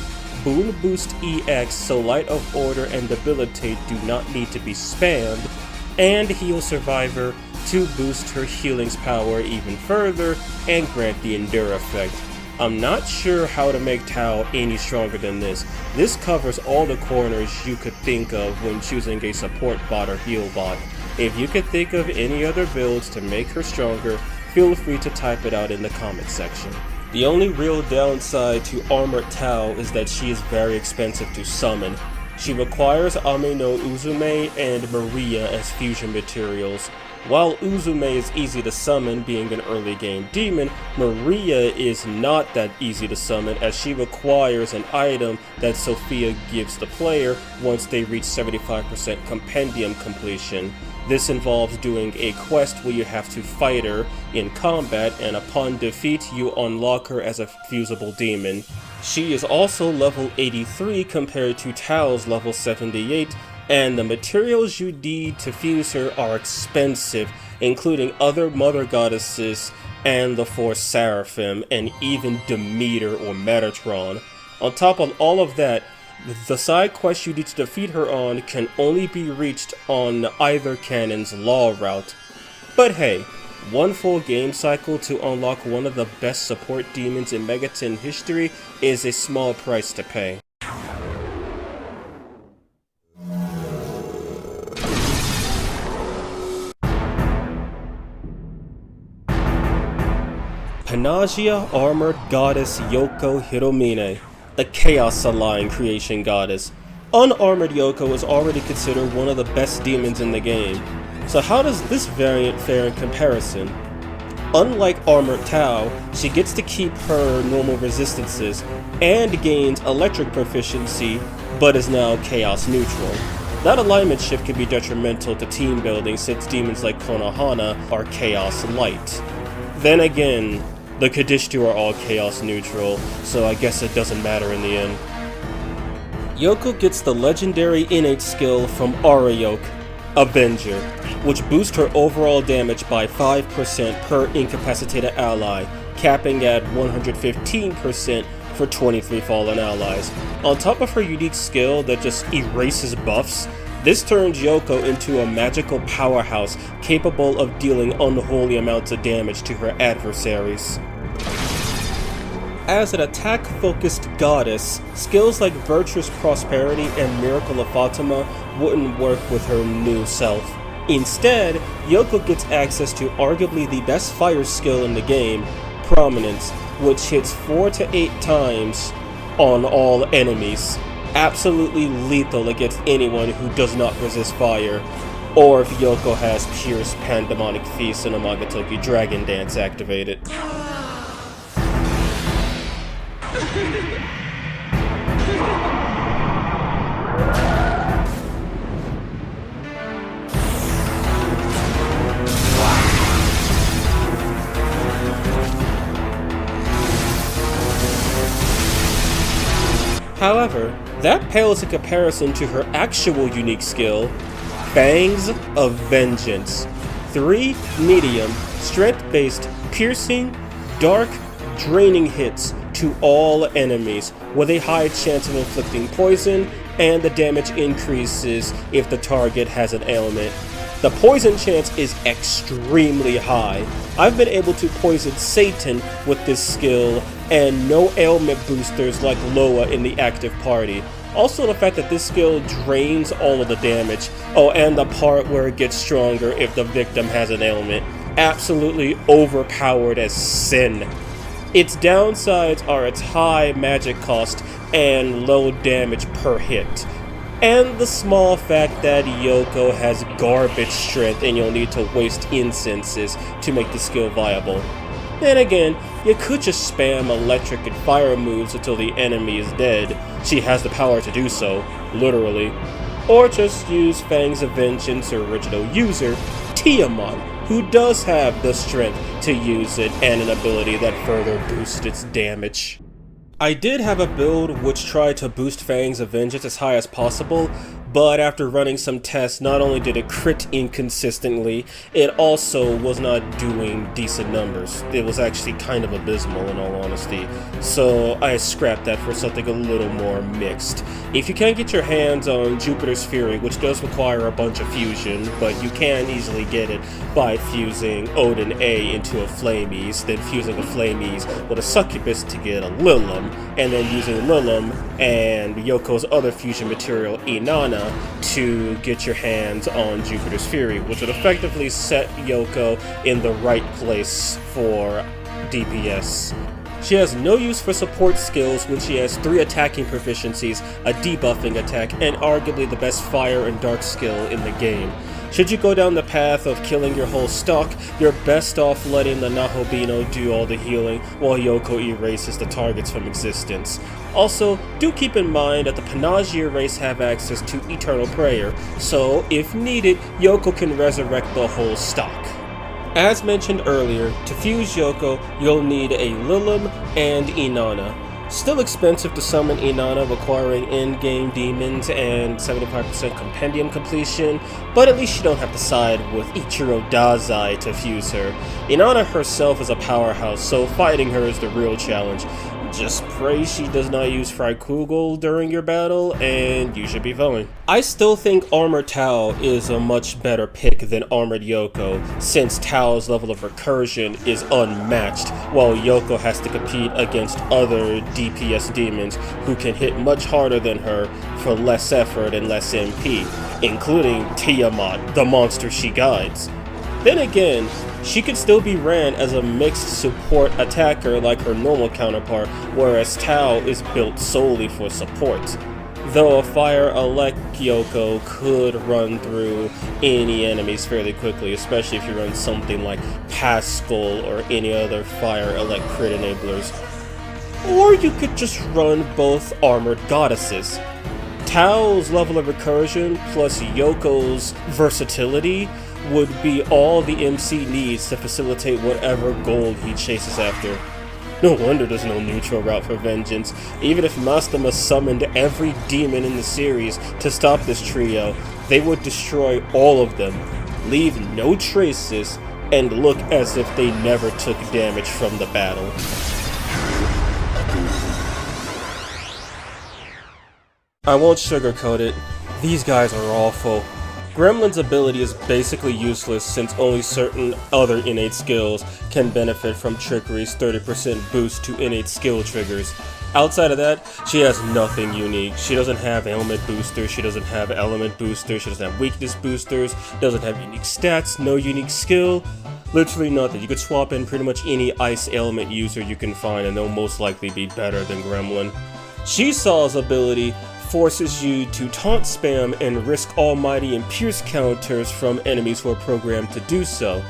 Boon Boost EX so Light of Order and Debilitate do not need to be spammed, and Heal Survivor to boost her healing's power even further and grant the Endure effect. I'm not sure how to make Tau any stronger than this. This covers all the corners you could think of when choosing a support bot or heal bot. If you could think of any other builds to make her stronger, feel free to type it out in the comments section. The only real downside to Armored Tau is that she is very expensive to summon. She requires Ame no Uzume and Maria as fusion materials. While Uzume is easy to summon, being an early game demon, Maria is not that easy to summon, as she requires an item that Sophia gives the player once they reach 75% compendium completion. This involves doing a quest where you have to fight her in combat, and upon defeat you unlock her as a fusible demon. She is also level 83 compared to Tau's level 78, and the materials you need to fuse her are expensive, including other mother goddesses and the 4 seraphim, and even Demeter or Metatron. On top of all of that, the side quest you need to defeat her on can only be reached on either canon's law route. But hey, one full game cycle to unlock one of the best support demons in Megaton history is a small price to pay. Panagia Armored Goddess Yoko Hiromine, the Chaos Align creation goddess. Unarmored Yoko is already considered one of the best demons in the game, so how does this variant fare in comparison? Unlike Armored Tau, she gets to keep her normal resistances and gains electric proficiency, but is now chaos neutral. That alignment shift can be detrimental to team building since demons like Konohana are chaos light. Then again, the Kadishtu are all chaos neutral, so I guess it doesn't matter in the end. Yoko gets the legendary innate skill from Arayoke, Avenger, which boosts her overall damage by 5% per incapacitated ally, capping at 115% for 23 fallen allies. On top of her unique skill that just erases buffs, This turns Yoko into a magical powerhouse capable of dealing unholy amounts of damage to her adversaries. As an attack-focused goddess, skills like Virtuous Prosperity and Miracle of Fatima wouldn't work with her new self. Instead, Yoko gets access to arguably the best fire skill in the game, Prominence, which hits 4 to 8 times on all enemies. Absolutely lethal against anyone who does not resist fire, or if Yoko has Pierce, Pandemonic Feast, and Amagatoki Dragon Dance activated. However, that pales in comparison to her actual unique skill, Fangs of Vengeance. 3 medium, strength-based, piercing, dark, draining hits to all enemies, with a high chance of inflicting poison, and the damage increases if the target has an ailment. The poison chance is extremely high. I've been able to poison Satan with this skill, and no ailment boosters like Loa in the active party. Also the fact that this skill drains all of the damage. Oh, and the part where it gets stronger if the victim has an ailment. Absolutely overpowered as sin. Its downsides are its high magic cost and low damage per hit. And the small fact that Yoko has garbage strength and you'll need to waste incenses to make the skill viable. Then again, you could just spam electric and fire moves until the enemy is dead. She has the power to do so, literally. Or just use Fangs of Vengeance original user, Tiamat, who does have the strength to use it and an ability that further boosts its damage. I did have a build which tried to boost Fangs of Vengeance as high as possible, but after running some tests, not only did it crit inconsistently, it also was not doing decent numbers. It was actually kind of abysmal in all honesty, so I scrapped that for something a little more mixed. If you can't get your hands on Jupiter's Fury, which does require a bunch of fusion, but you can easily get it by fusing Odin A into a Flamies, then fusing a Flamies with a Succubus to get a Lilim, and then using Lilim and Yoko's other fusion material, Inanna, to get your hands on Jupiter's Fury, which would effectively set Yoko in the right place for DPS. She has no use for support skills when she has 3 attacking proficiencies, a debuffing attack, and arguably the best fire and dark skill in the game. Should you go down the path of killing your whole stock, you're best off letting the Nahobino do all the healing while Yoko erases the targets from existence. Also, do keep in mind that the Panagia race have access to Eternal Prayer, so if needed, Yoko can resurrect the whole stock. As mentioned earlier, to fuse Yoko, you'll need a Lilim and Inanna. Still expensive to summon Inanna, requiring in-game demons and 75% compendium completion, but at least you don't have to side with Ichiro Dazai to fuse her. Inanna herself is a powerhouse, so fighting her is the real challenge. Just pray she does not use Frykugel during your battle, and you should be fine. I still think Armored Tao is a much better pick than Armored Yoko, since Tao's level of recursion is unmatched, while Yoko has to compete against other DPS demons who can hit much harder than her for less effort and less MP, including Tiamat, the monster she guides. Then again, she could still be ran as a mixed support attacker like her normal counterpart, whereas Tao is built solely for support. Though a Fire Elect Yoko could run through any enemies fairly quickly, especially if you run something like Pascal or any other Fire Elect crit enablers. Or you could just run both Armored Goddesses. Tao's level of recursion plus Yoko's versatility would be all the MC needs to facilitate whatever goal he chases after. No wonder there's no neutral route for vengeance. Even if Mastama summoned every demon in the series to stop this trio, they would destroy all of them, leave no traces, and look as if they never took damage from the battle. I won't sugarcoat it. These guys are awful. Gremlin's ability is basically useless since only certain other innate skills can benefit from Trickery's 30% boost to innate skill triggers. Outside of that, she has nothing unique. She doesn't have ailment boosters, she doesn't have element boosters, she doesn't have weakness boosters, doesn't have unique stats, no unique skill, literally nothing. You could swap in pretty much any ice ailment user you can find and they'll most likely be better than Gremlin. Shiisa's ability forces you to taunt spam and risk almighty and pierce counters from enemies who are programmed to do so.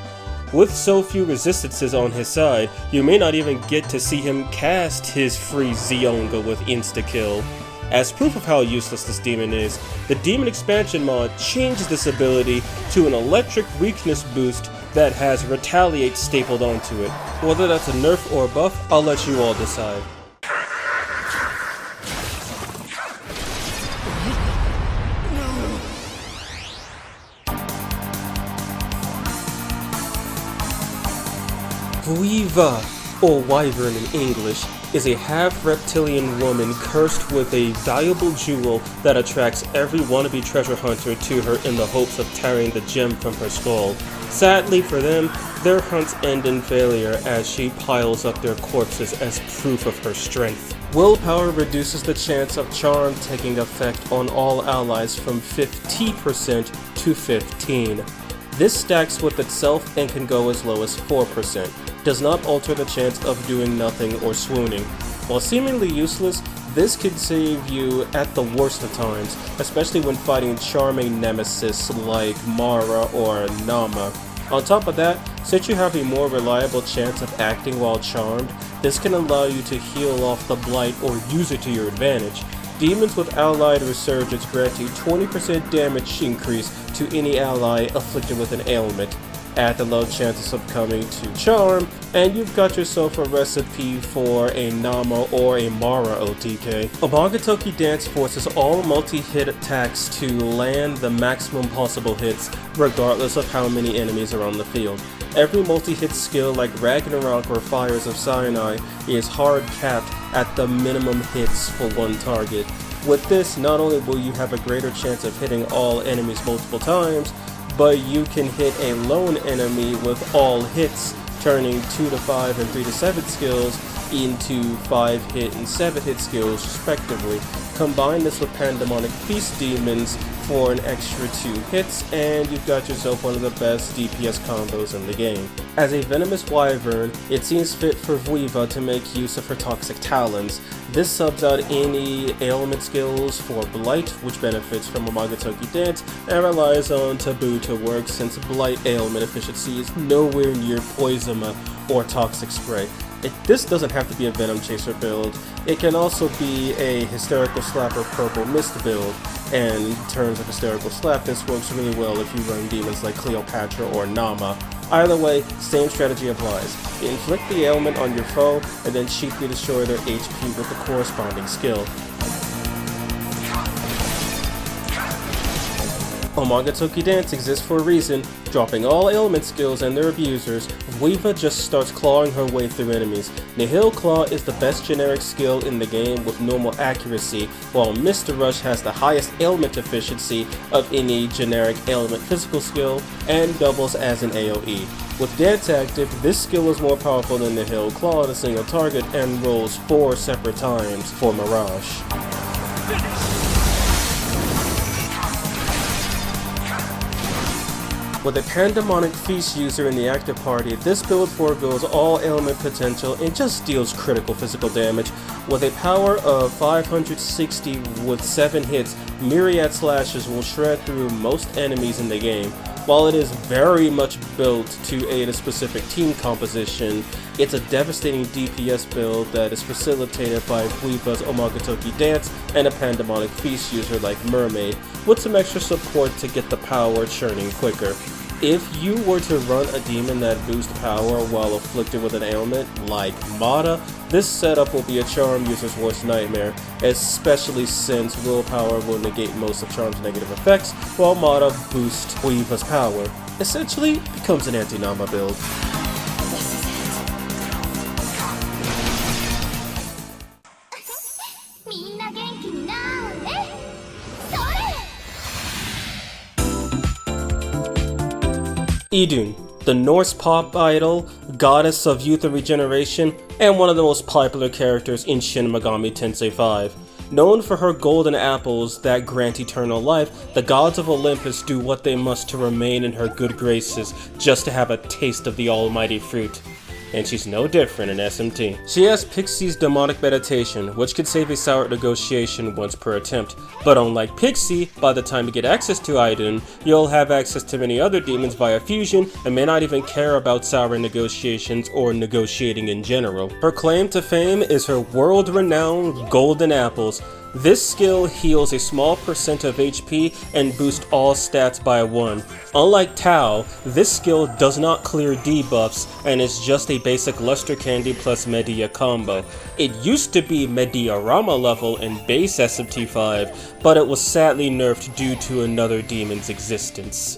With so few resistances on his side, you may not even get to see him cast his free Zionga with insta-kill. As proof of how useless this demon is, the Demon Expansion mod changes this ability to an electric weakness boost that has Retaliate stapled onto it. Whether that's a nerf or a buff, I'll let you all decide. Vouivre, or Wyvern in English, is a half-reptilian woman cursed with a valuable jewel that attracts every wannabe treasure hunter to her in the hopes of tearing the gem from her skull. Sadly for them, their hunts end in failure as she piles up their corpses as proof of her strength. Willpower reduces the chance of charm taking effect on all allies from 50% to 15%. This stacks with itself and can go as low as 4%. Does not alter the chance of doing nothing or swooning. While seemingly useless, this can save you at the worst of times, especially when fighting charming nemesis like Mara or Nama. On top of that, since you have a more reliable chance of acting while charmed, this can allow you to heal off the blight or use it to your advantage. Demons with Allied Resurgence grant you 20% damage increase to any ally afflicted with an ailment. Add the low chances of coming to charm, and you've got yourself a recipe for a Nama or a Mara OTK. Onmoraki Dance forces all multi-hit attacks to land the maximum possible hits, regardless of how many enemies are on the field. Every multi-hit skill like Ragnarok or Fires of Sinai is hard capped at the minimum hits for one target. With this, not only will you have a greater chance of hitting all enemies multiple times, but you can hit a lone enemy with all hits, turning 2 to 5 and 3 to 7 skills into 5 hit and 7 hit skills respectively. Combine this with Pandemonic Feast Demons for an extra 2 hits, and you've got yourself one of the best DPS combos in the game. As a venomous wyvern, it seems fit for Vouivre to make use of her toxic talons. This subs out any ailment skills for Blight, which benefits from Onmoraki Dance, and relies on Taboo to work since Blight ailment efficiency is nowhere near Poisoma or Toxic Spray. This doesn't have to be a Venom Chaser build. It can also be a Hysterical Slapper Purple Mist build, and in terms of Hysterical Slap, this works really well if you run demons like Cleopatra or Nama. Either way, same strategy applies. Inflict the ailment on your foe, and then cheaply destroy their HP with the corresponding skill. Onmoraki Dance exists for a reason. Dropping all ailment skills and their abusers, Vouivre just starts clawing her way through enemies. Nihil Claw is the best generic skill in the game with normal accuracy, while Mr. Rush has the highest ailment efficiency of any generic ailment physical skill, and doubles as an AoE. With Dance active, this skill is more powerful than Nihil Claw at a single target and rolls 4 separate times for Mirage. With a Pandemonic Feast user in the active party, this build foregoes all ailment potential and just deals critical physical damage. With a power of 560 with 7 hits, Myriad Slashes will shred through most enemies in the game. While it is very much built to aid a specific team composition, it's a devastating DPS build that is facilitated by Vouivre's Onmoraki Dance and a Pandemonic Feast user like Mermaid, with some extra support to get the power churning quicker. If you were to run a demon that boosts power while afflicted with an ailment, like Mata, this setup will be a Charm user's worst nightmare, especially since willpower will negate most of Charm's negative effects, while Mata boosts Vouivre's power. Essentially, it becomes an anti-Nama build. Idun, the Norse pop idol, goddess of youth and regeneration, and one of the most popular characters in Shin Megami Tensei 5. Known for her golden apples that grant eternal life, the gods of Olympus do what they must to remain in her good graces just to have a taste of the almighty fruit. And she's no different in SMT. She has Pixie's demonic meditation, which could save a sour negotiation once per attempt. But unlike Pixie, by the time you get access to Idun, you'll have access to many other demons via fusion and may not even care about sour negotiations or negotiating in general. Her claim to fame is her world-renowned golden apples. This skill heals a small percent of HP and boosts all stats by 1. Unlike Tao, this skill does not clear debuffs and is just a basic Luster Candy plus Media combo. It used to be Mediarama level in base SMT5, but it was sadly nerfed due to another demon's existence.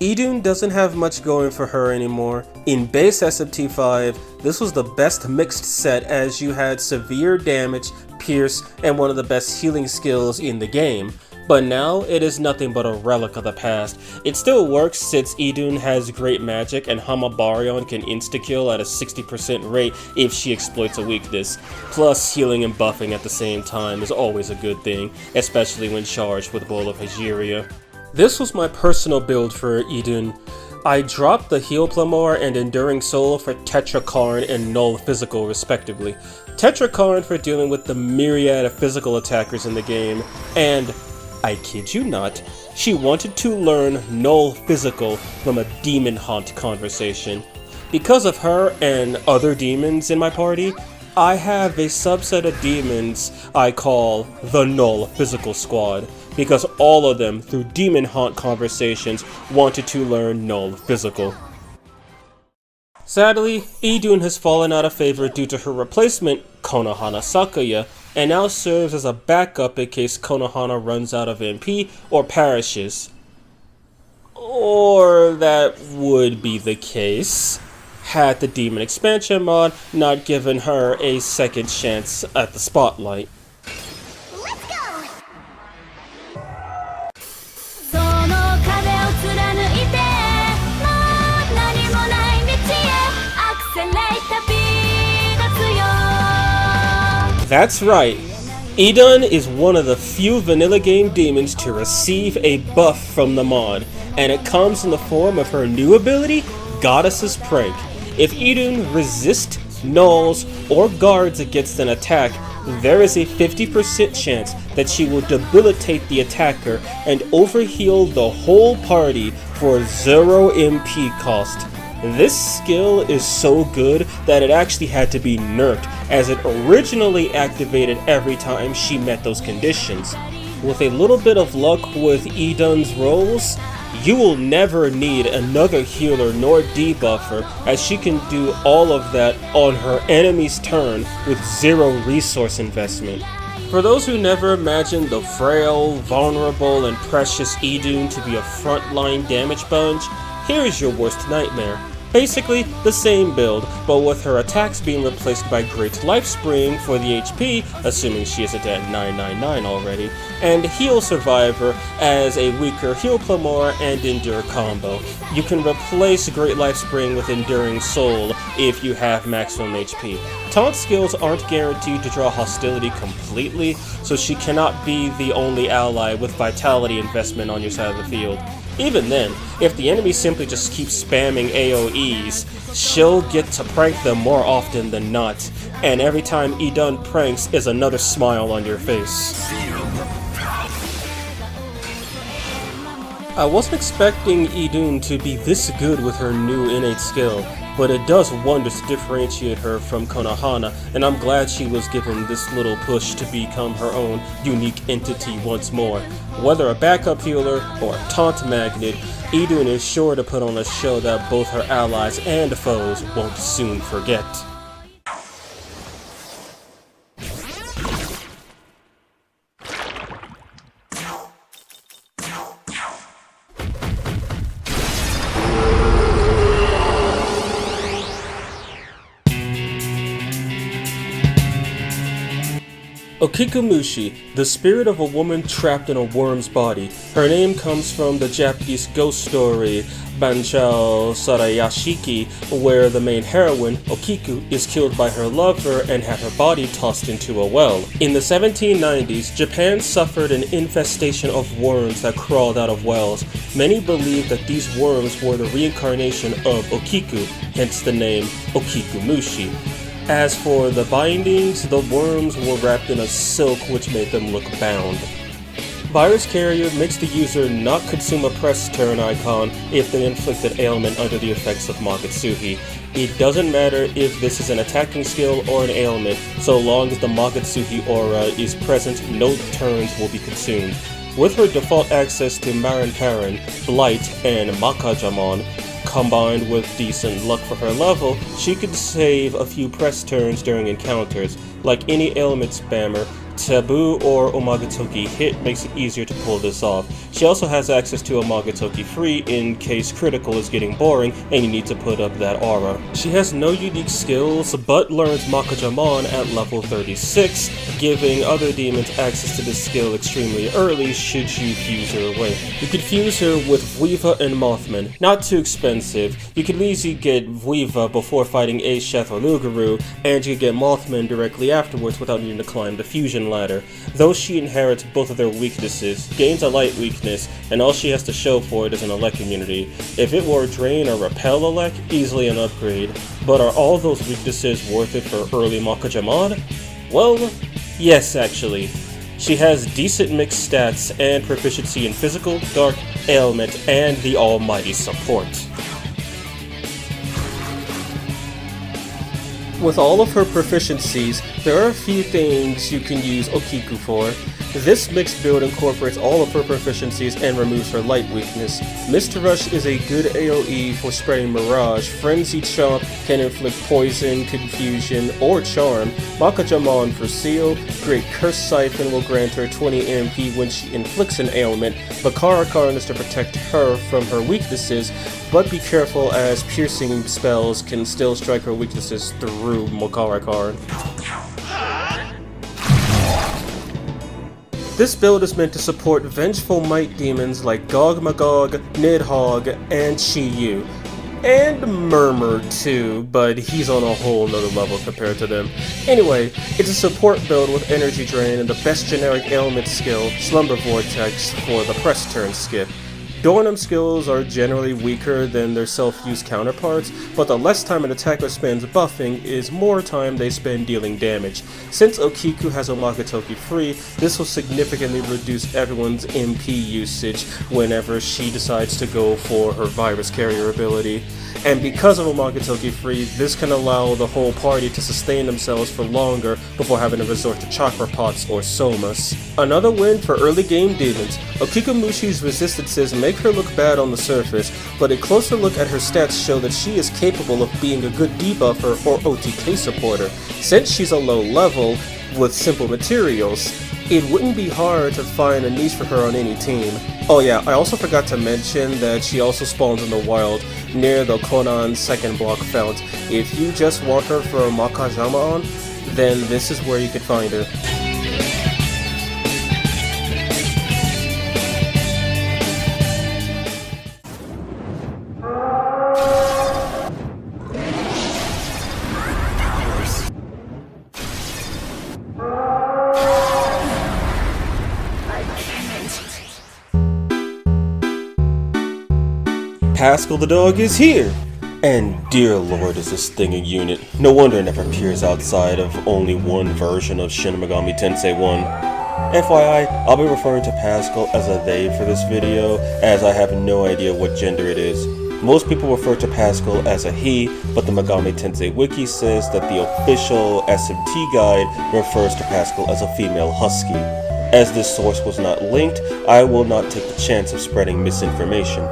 Idun doesn't have much going for her anymore. In base SMT5, this was the best mixed set as you had severe damage, pierce, and one of the best healing skills in the game. But now, it is nothing but a relic of the past. It still works since Idun has great magic and Hamabarion can insta-kill at a 60% rate if she exploits a weakness. Plus, healing and buffing at the same time is always a good thing, especially when charged with Bowl of Hagiria. This was my personal build for Idun. I dropped the Heal Plamor and Enduring Soul for Tetrakarn and Null Physical respectively. Tetrakarn for dealing with the myriad of physical attackers in the game, and, I kid you not, she wanted to learn Null Physical from a Demon Haunt conversation. Because of her and other demons in my party, I have a subset of demons I call the Null Physical Squad, because all of them, through Demon Haunt conversations, wanted to learn Null Physical. Sadly, Idun has fallen out of favor due to her replacement, Konohana Sakuya, and now serves as a backup in case Konohana runs out of MP or perishes. Or that would be the case had the Demon Expansion mod not given her a second chance at the spotlight. That's right, Idun is one of the few vanilla game demons to receive a buff from the mod, and it comes in the form of her new ability, Goddess's Prank. If Idun resists, nulls, or guards against an attack, there is a 50% chance that she will debilitate the attacker and overheal the whole party for 0 MP cost. This skill is so good that it actually had to be nerfed, as it originally activated every time she met those conditions. With a little bit of luck with Idun's rolls, you will never need another healer nor debuffer, as she can do all of that on her enemy's turn with 0 resource investment. For those who never imagined the frail, vulnerable, and precious Idun to be a frontline damage sponge, here is your worst nightmare. Basically, the same build, but with her attacks being replaced by Great Lifespring for the HP, assuming she isn't at 999 already, and Heal Survivor as a weaker Heal Plamor and Endure combo. You can replace Great Lifespring with Enduring Soul if you have maximum HP. Taunt skills aren't guaranteed to draw hostility completely, so she cannot be the only ally with vitality investment on your side of the field. Even then, if the enemy simply just keeps spamming AoEs, she'll get to prank them more often than not, and every time Idun pranks is another smile on your face. I wasn't expecting Idun to be this good with her new innate skill, but it does wonders to differentiate her from Konohana, and I'm glad she was given this little push to become her own unique entity once more. Whether a backup healer or a taunt magnet, Idun is sure to put on a show that both her allies and foes won't soon forget. Okiku-Mushi, the spirit of a woman trapped in a worm's body. Her name comes from the Japanese ghost story Banchou Sarayashiki, where the main heroine, Okiku, is killed by her lover and had her body tossed into a well. In the 1790s, Japan suffered an infestation of worms that crawled out of wells. Many believed that these worms were the reincarnation of Okiku, hence the name Okiku-Mushi. As for the bindings, the worms were wrapped in a silk which made them look bound. Virus Carrier makes the user not consume a press turn icon if they inflict an ailment under the effects of Magatsuhi. It doesn't matter if this is an attacking skill or an ailment, so long as the Magatsuhi aura is present, no turns will be consumed. With her default access to Marin Karin, Blight, and Makajamon, combined with decent luck for her level, she could save a few press turns during encounters. Like any ailment spammer, Taboo or Omagatoki hit makes it easier to pull this off. She also has access to Omagatoki free in case critical is getting boring and you need to put up that aura. She has no unique skills, but learns Makajamon at level 36, giving other demons access to this skill extremely early should you fuse her away. You could fuse her with Vouivre and Mothman, not too expensive. You could easily get Vouivre before fighting Asheth or Lugaru, and you could get Mothman directly afterwards without needing to climb the fusion ladder. Though she inherits both of their weaknesses, gains a light weakness, and all she has to show for it is an elect immunity. If it were Drain or Repel elect, easily an upgrade. But are all those weaknesses worth it for early Makajamon? Well, yes actually. She has decent mixed stats and proficiency in physical, dark, ailment, and the almighty support. With all of her proficiencies, there are a few things you can use Okiku for. This mixed build incorporates all of her proficiencies and removes her light weakness. Mist Rush is a good AoE for spreading Mirage. Frenzy Chomp can inflict poison, confusion, or charm. Makajamon for Seal. Great Curse Siphon will grant her 20 MP when she inflicts an ailment. Bakarakarn is to protect her from her weaknesses, but be careful as piercing spells can still strike her weaknesses through Makarakarn. This build is meant to support vengeful might demons like Gog Magog, Nidhogg, and Chiyu. And Murmur too, but he's on a whole nother level compared to them. Anyway, it's a support build with energy drain and the best generic ailment skill, Slumber Vortex, for the press turn skip. Dornum skills are generally weaker than their self-use counterparts, but the less time an attacker spends buffing is more time they spend dealing damage. Since Okiku has Omagatoki free, this will significantly reduce everyone's MP usage whenever she decides to go for her virus carrier ability. And because of Omagatoki free, this can allow the whole party to sustain themselves for longer before having to resort to chakra pots or somas. Another win for early game demons. Okiku-Mushi's resistances make her look bad on the surface, but a closer look at her stats show that she is capable of being a good debuffer or OTK supporter. Since she's a low level with simple materials, it wouldn't be hard to find a niche for her on any team. Oh yeah, I also forgot to mention that she also spawns in the wild, near the Konan second block fount. If you just want her for Makajamon, then this is where you could find her. Pascal the dog is here! And dear lord is this thing a unit. No wonder it never appears outside of only one version of Shin Megami Tensei 1. FYI, I'll be referring to Pascal as a they for this video, as I have no idea what gender it is. Most people refer to Pascal as a he, but the Megami Tensei wiki says that the official SMT guide refers to Pascal as a female husky. As this source was not linked, I will not take the chance of spreading misinformation.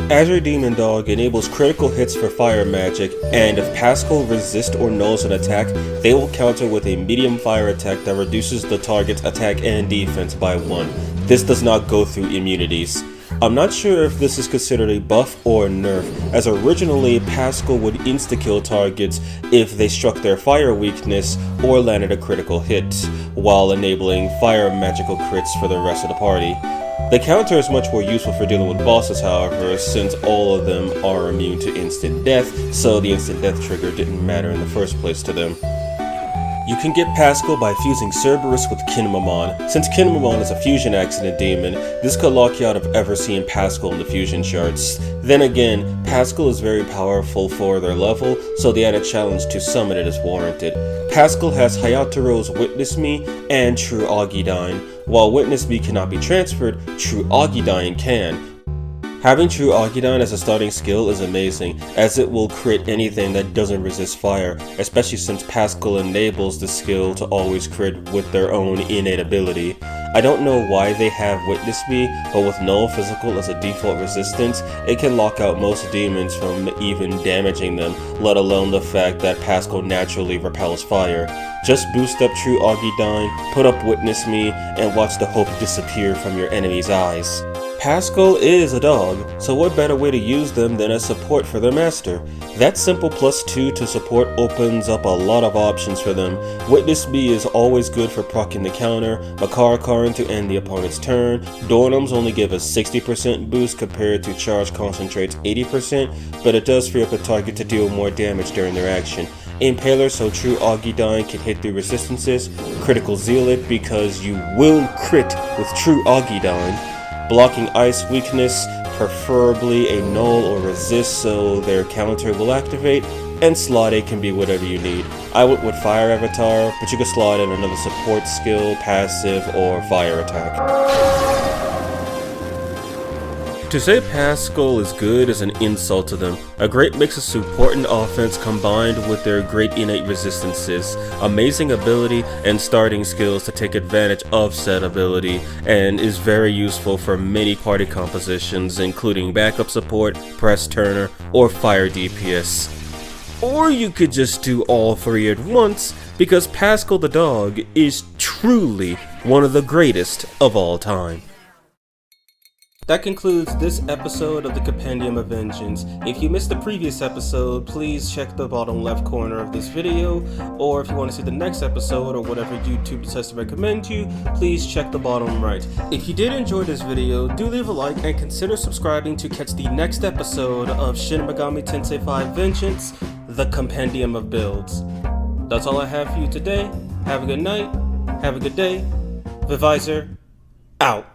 Azure Demon Dog enables critical hits for fire magic, and if Pascal resists or nulls an attack, they will counter with a medium fire attack that reduces the target's attack and defense by 1. This does not go through immunities. I'm not sure if this is considered a buff or a nerf, as originally Pascal would insta-kill targets if they struck their fire weakness or landed a critical hit, while enabling fire magical crits for the rest of the party. The counter is much more useful for dealing with bosses, however, since all of them are immune to instant death, so the instant death trigger didn't matter in the first place to them. You can get Pascal by fusing Cerberus with Kinemon. Since Kinemon is a fusion accident demon, this could lock you out of ever seeing Pascal in the fusion charts. Then again, Pascal is very powerful for their level, so the added challenge to summon it is warranted. Pascal has Hayataro's Witness Me and True Augidine. While Witness Me cannot be transferred, True Augidine can. Having True Augidine as a starting skill is amazing, as it will crit anything that doesn't resist fire, especially since Pascal enables the skill to always crit with their own innate ability. I don't know why they have Witness Me, but with no physical as a default resistance, it can lock out most demons from even damaging them, let alone the fact that Pascal naturally repels fire. Just boost up True Augidine, put up Witness Me, and watch the hope disappear from your enemy's eyes. Pascal is a dog, so what better way to use them than as support for their master? That simple +2 to support opens up a lot of options for them. Witness Me is always good for proccing the counter, Makara Karin to end the opponent's turn, Dornums only give a 60% boost compared to Charge Concentrate's 80%, but it does free up the target to deal more damage during their action. Impaler so True Augidine can hit through resistances, Critical Zealot because you will crit with True Augidine. Blocking ice weakness, preferably a null or resist so their counter will activate, and slotting can be whatever you need. I went with Fire Avatar, but you can slot in another support skill, passive, or fire attack. To say Pascal is good is an insult to them. A great mix of support and offense combined with their great innate resistances, amazing ability, and starting skills to take advantage of said ability, and is very useful for many party compositions including backup support, press turner, or fire DPS. Or you could just do all three at once, because Pascal the dog is truly one of the greatest of all time. That concludes this episode of the Compendium of Vengeance. If you missed the previous episode, please check the bottom left corner of this video, or if you want to see the next episode or whatever YouTube decides to recommend you, please check the bottom right. If you did enjoy this video, do leave a like and consider subscribing to catch the next episode of Shin Megami Tensei 5 Vengeance, the Compendium of Builds. That's all I have for you today. Have a good night, have a good day. Vouivre, out.